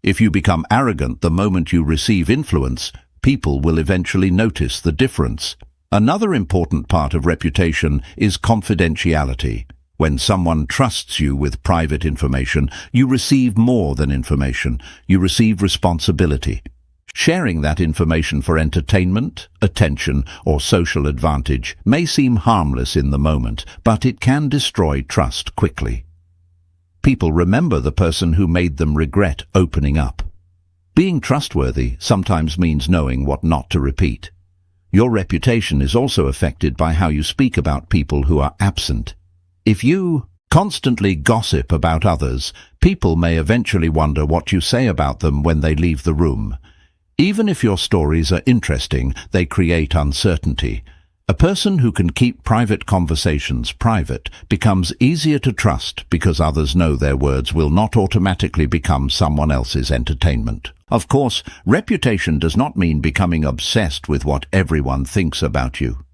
If you become arrogant the moment you receive influence, people will eventually notice the difference. Another important part of reputation is confidentiality. When someone trusts you with private information, you receive more than information. You receive responsibility. Sharing that information for entertainment, attention, or social advantage may seem harmless in the moment, but it can destroy trust quickly. People remember the person who made them regret opening up. Being trustworthy sometimes means knowing what not to repeat. Your reputation is also affected by how you speak about people who are absent. If you constantly gossip about others, people may eventually wonder what you say about them when they leave the room. Even if your stories are interesting, they create uncertainty. A person who can keep private conversations private becomes easier to trust because others know their words will not automatically become someone else's entertainment. Of course, reputation does not mean becoming obsessed with what everyone thinks about you.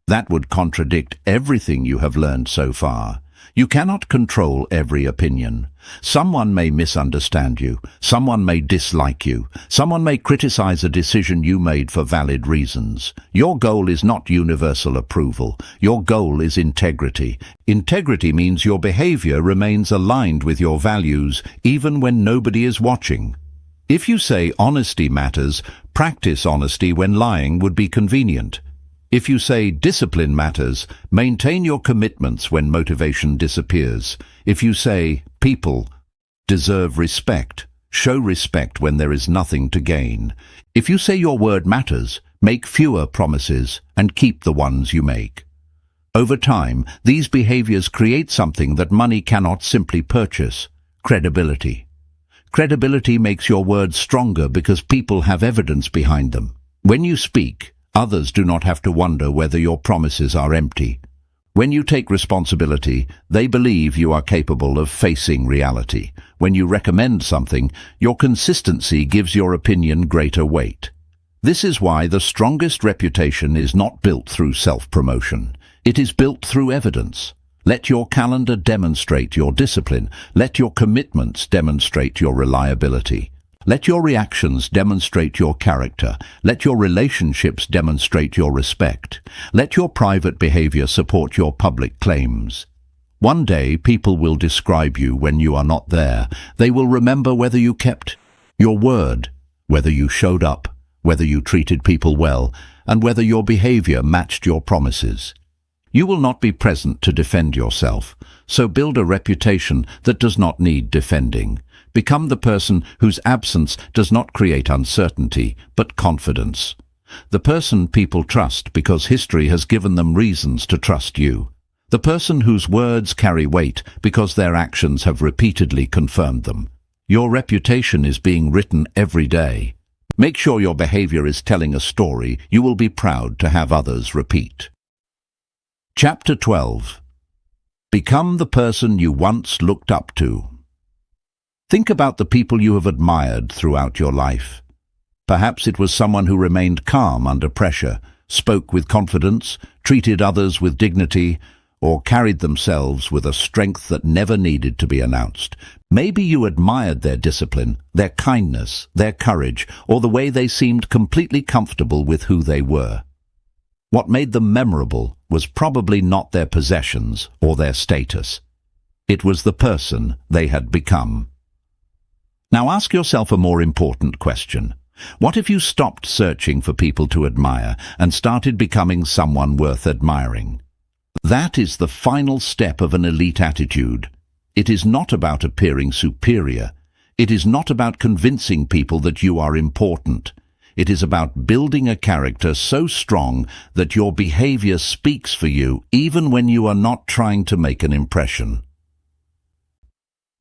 That would contradict everything you have learned so far. You cannot control every opinion. Someone may misunderstand you. Someone may dislike you. Someone may criticize a decision you made for valid reasons. Your goal is not universal approval. Your goal is integrity. Integrity means your behavior remains aligned with your values, even when nobody is watching. If you say honesty matters, practice honesty when lying would be convenient. If you say discipline matters, maintain your commitments when motivation disappears. If you say people deserve respect, show respect when there is nothing to gain. If you say your word matters, make fewer promises and keep the ones you make. Over time, these behaviors create something that money cannot simply purchase: credibility. Credibility makes your words stronger because people have evidence behind them. When you speak, others do not have to wonder whether your promises are empty. When you take responsibility, they believe you are capable of facing reality. When you recommend something, your consistency gives your opinion greater weight. This is why the strongest reputation is not built through self-promotion. It is built through evidence. Let your calendar demonstrate your discipline. Let your commitments demonstrate your reliability. Let your reactions demonstrate your character. Let your relationships demonstrate your respect. Let your private behavior support your public claims. One day, people will describe you when you are not there. They will remember whether you kept your word, whether you showed up, whether you treated people well, and whether your behavior matched your promises. You will not be present to defend yourself, so build a reputation that does not need defending. Become the person whose absence does not create uncertainty, but confidence. The person people trust because history has given them reasons to trust you. The person whose words carry weight because their actions have repeatedly confirmed them. Your reputation is being written every day. Make sure your behavior is telling a story you will be proud to have others repeat. Chapter 12. Become the person you once looked up to. Think about the people you have admired throughout your life. Perhaps it was someone who remained calm under pressure, spoke with confidence, treated others with dignity, or carried themselves with a strength that never needed to be announced. Maybe you admired their discipline, their kindness, their courage, or the way they seemed completely comfortable with who they were. What made them memorable was probably not their possessions or their status. It was the person they had become. Now ask yourself a more important question. What if you stopped searching for people to admire and started becoming someone worth admiring? That is the final step of an elite attitude. It is not about appearing superior. It is not about convincing people that you are important. It is about building a character so strong that your behavior speaks for you even when you are not trying to make an impression.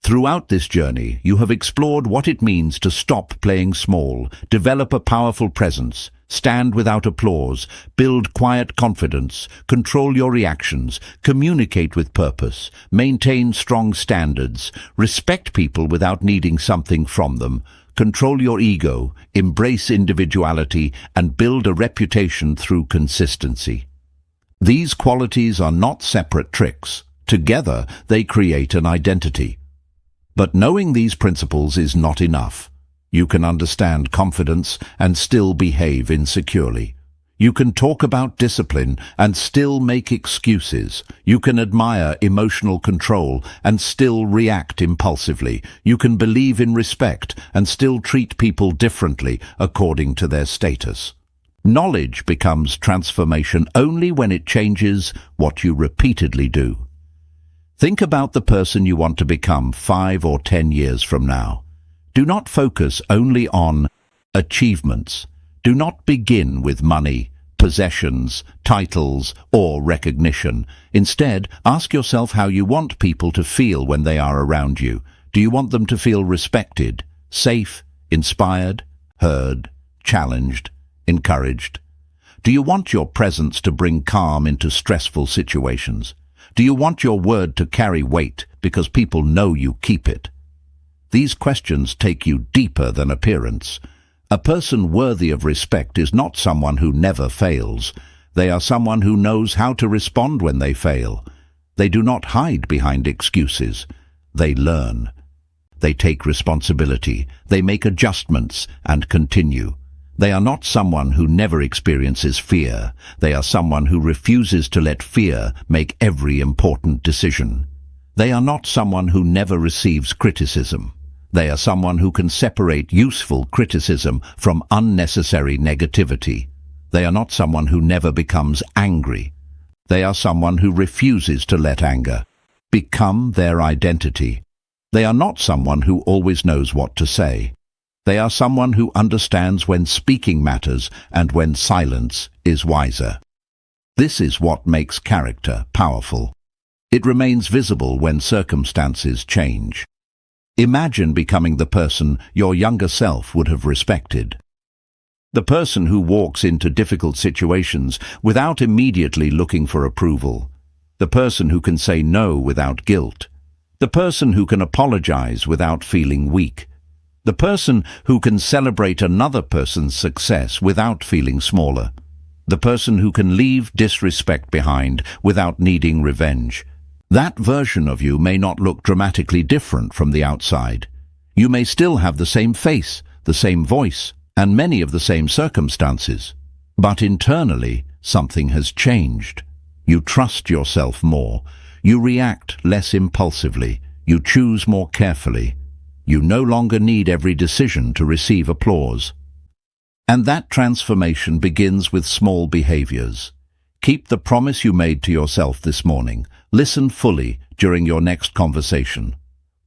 Throughout this journey, you have explored what it means to stop playing small, develop a powerful presence, stand without applause, build quiet confidence, control your reactions, communicate with purpose, maintain strong standards, respect people without needing something from them, control your ego, embrace individuality, and build a reputation through consistency. These qualities are not separate tricks. Together, they create an identity. But knowing these principles is not enough. You can understand confidence and still behave insecurely. You can talk about discipline and still make excuses. You can admire emotional control and still react impulsively. You can believe in respect and still treat people differently according to their status. Knowledge becomes transformation only when it changes what you repeatedly do. Think about the person you want to become 5 or 10 years from now. Do not focus only on achievements. Do not begin with money, possessions, titles, or recognition. Instead, ask yourself how you want people to feel when they are around you. Do you want them to feel respected, safe, inspired, heard, challenged, encouraged? Do you want your presence to bring calm into stressful situations? Do you want your word to carry weight because people know you keep it? These questions take you deeper than appearance. A person worthy of respect is not someone who never fails. They are someone who knows how to respond when they fail. They do not hide behind excuses. They learn. They take responsibility. They make adjustments and continue. They are not someone who never experiences fear. They are someone who refuses to let fear make every important decision. They are not someone who never receives criticism. They are someone who can separate useful criticism from unnecessary negativity. They are not someone who never becomes angry. They are someone who refuses to let anger become their identity. They are not someone who always knows what to say. They are someone who understands when speaking matters and when silence is wiser. This is what makes character powerful. It remains visible when circumstances change. Imagine becoming the person your younger self would have respected. The person who walks into difficult situations without immediately looking for approval. The person who can say no without guilt. The person who can apologize without feeling weak. The person who can celebrate another person's success without feeling smaller. The person who can leave disrespect behind without needing revenge. That version of you may not look dramatically different from the outside. You may still have the same face, the same voice, and many of the same circumstances. But internally, something has changed. You trust yourself more. You react less impulsively. You choose more carefully. You no longer need every decision to receive applause. And that transformation begins with small behaviors. Keep the promise you made to yourself this morning. Listen fully during your next conversation.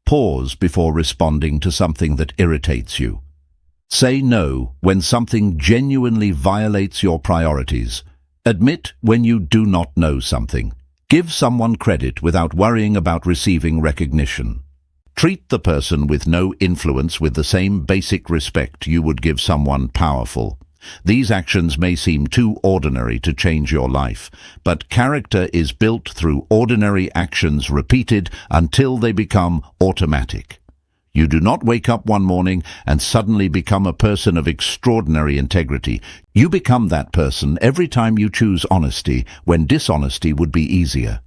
Pause before responding to something that irritates you. Say no when something genuinely violates your priorities. Admit when you do not know something. Give someone credit without worrying about receiving recognition. Treat the person with no influence with the same basic respect you would give someone powerful. These actions may seem too ordinary to change your life, but character is built through ordinary actions repeated until they become automatic. You do not wake up one morning and suddenly become a person of extraordinary integrity. You become that person every time you choose honesty when dishonesty would be easier.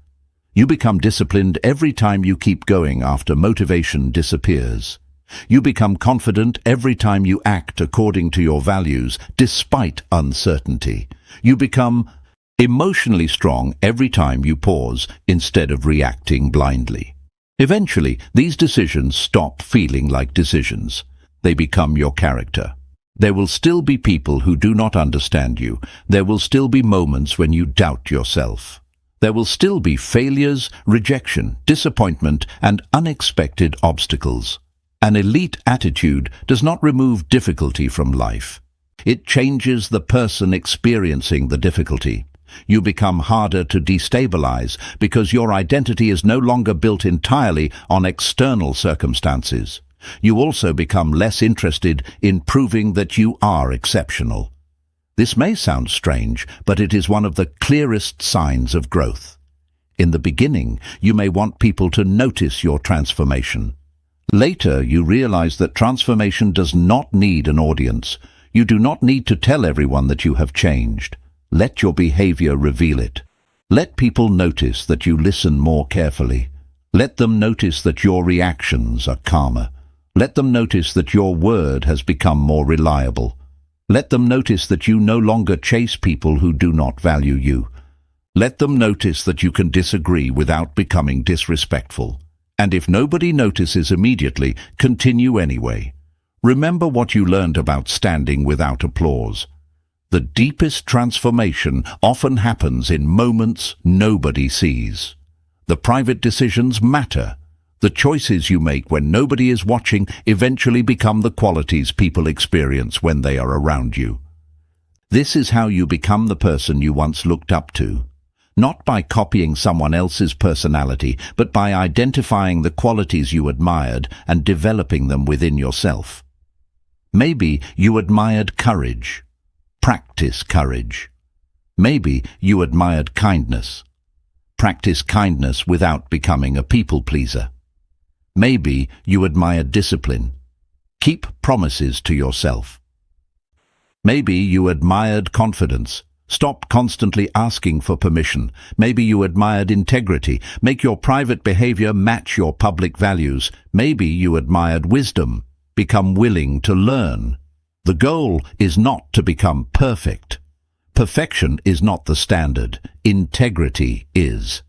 You become disciplined every time you keep going after motivation disappears. You become confident every time you act according to your values, despite uncertainty. You become emotionally strong every time you pause instead of reacting blindly. Eventually, these decisions stop feeling like decisions. They become your character. There will still be people who do not understand you. There will still be moments when you doubt yourself. There will still be failures, rejection, disappointment, and unexpected obstacles. An elite attitude does not remove difficulty from life. It changes the person experiencing the difficulty. You become harder to destabilize because your identity is no longer built entirely on external circumstances. You also become less interested in proving that you are exceptional. This may sound strange, but it is one of the clearest signs of growth. In the beginning, you may want people to notice your transformation. Later, you realize that transformation does not need an audience. You do not need to tell everyone that you have changed. Let your behavior reveal it. Let people notice that you listen more carefully. Let them notice that your reactions are calmer. Let them notice that your word has become more reliable. Let them notice that you no longer chase people who do not value you. Let them notice that you can disagree without becoming disrespectful. And if nobody notices immediately, continue anyway. Remember what you learned about standing without applause. The deepest transformation often happens in moments nobody sees. The private decisions matter. The choices you make when nobody is watching eventually become the qualities people experience when they are around you. This is how you become the person you once looked up to. Not by copying someone else's personality, but by identifying the qualities you admired and developing them within yourself. Maybe you admired courage. Practice courage. Maybe you admired kindness. Practice kindness without becoming a people-pleaser. Maybe you admired discipline. Keep promises to yourself. Maybe you admired confidence. Stop constantly asking for permission. Maybe you admired integrity. Make your private behavior match your public values. Maybe you admired wisdom. Become willing to learn. The goal is not to become perfect. Perfection is not the standard. Integrity is.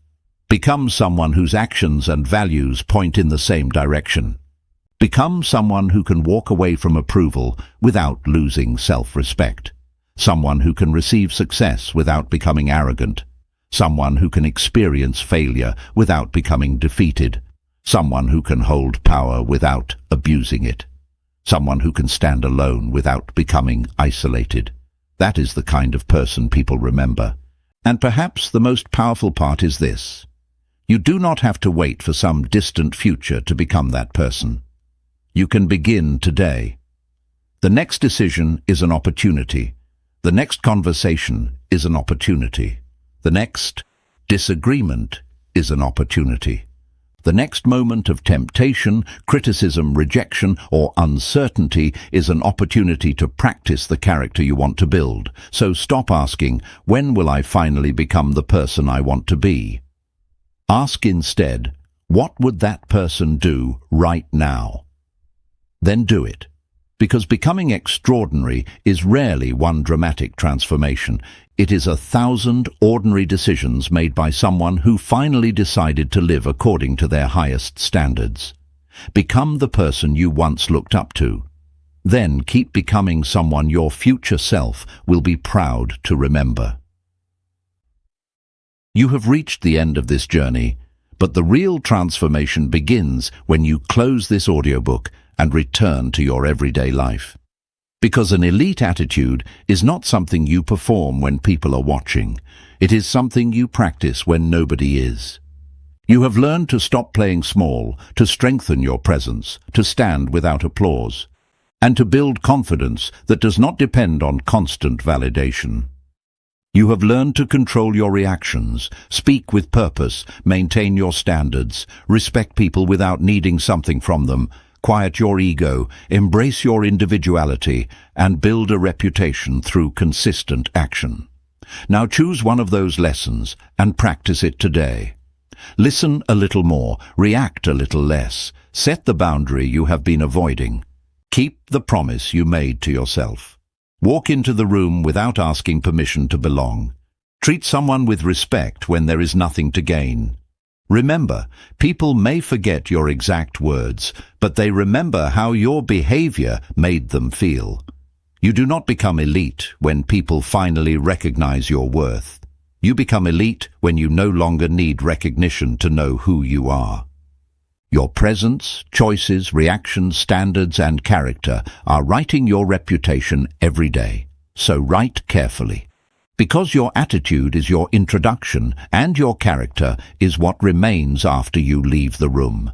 Become someone whose actions and values point in the same direction. Become someone who can walk away from approval without losing self-respect. Someone who can receive success without becoming arrogant. Someone who can experience failure without becoming defeated. Someone who can hold power without abusing it. Someone who can stand alone without becoming isolated. That is the kind of person people remember. And perhaps the most powerful part is this. You do not have to wait for some distant future to become that person. You can begin today. The next decision is an opportunity. The next conversation is an opportunity. The next disagreement is an opportunity. The next moment of temptation, criticism, rejection, or uncertainty is an opportunity to practice the character you want to build. So stop asking, when will I finally become the person I want to be? Ask instead, what would that person do right now? Then do it. Because becoming extraordinary is rarely one dramatic transformation. It is 1,000 ordinary decisions made by someone who finally decided to live according to their highest standards. Become the person you once looked up to. Then keep becoming someone your future self will be proud to remember. You have reached the end of this journey, but the real transformation begins when you close this audiobook and return to your everyday life. Because an elite attitude is not something you perform when people are watching. It is something you practice when nobody is. You have learned to stop playing small, to strengthen your presence, to stand without applause, and to build confidence that does not depend on constant validation. You have learned to control your reactions, speak with purpose, maintain your standards, respect people without needing something from them, quiet your ego, embrace your individuality, and build a reputation through consistent action. Now choose one of those lessons and practice it today. Listen a little more, react a little less, set the boundary you have been avoiding. Keep the promise you made to yourself. Walk into the room without asking permission to belong. Treat someone with respect when there is nothing to gain. Remember, people may forget your exact words, but they remember how your behavior made them feel. You do not become elite when people finally recognize your worth. You become elite when you no longer need recognition to know who you are. Your presence, choices, reactions, standards, and character are writing your reputation every day. So write carefully. Because your attitude is your introduction and your character is what remains after you leave the room.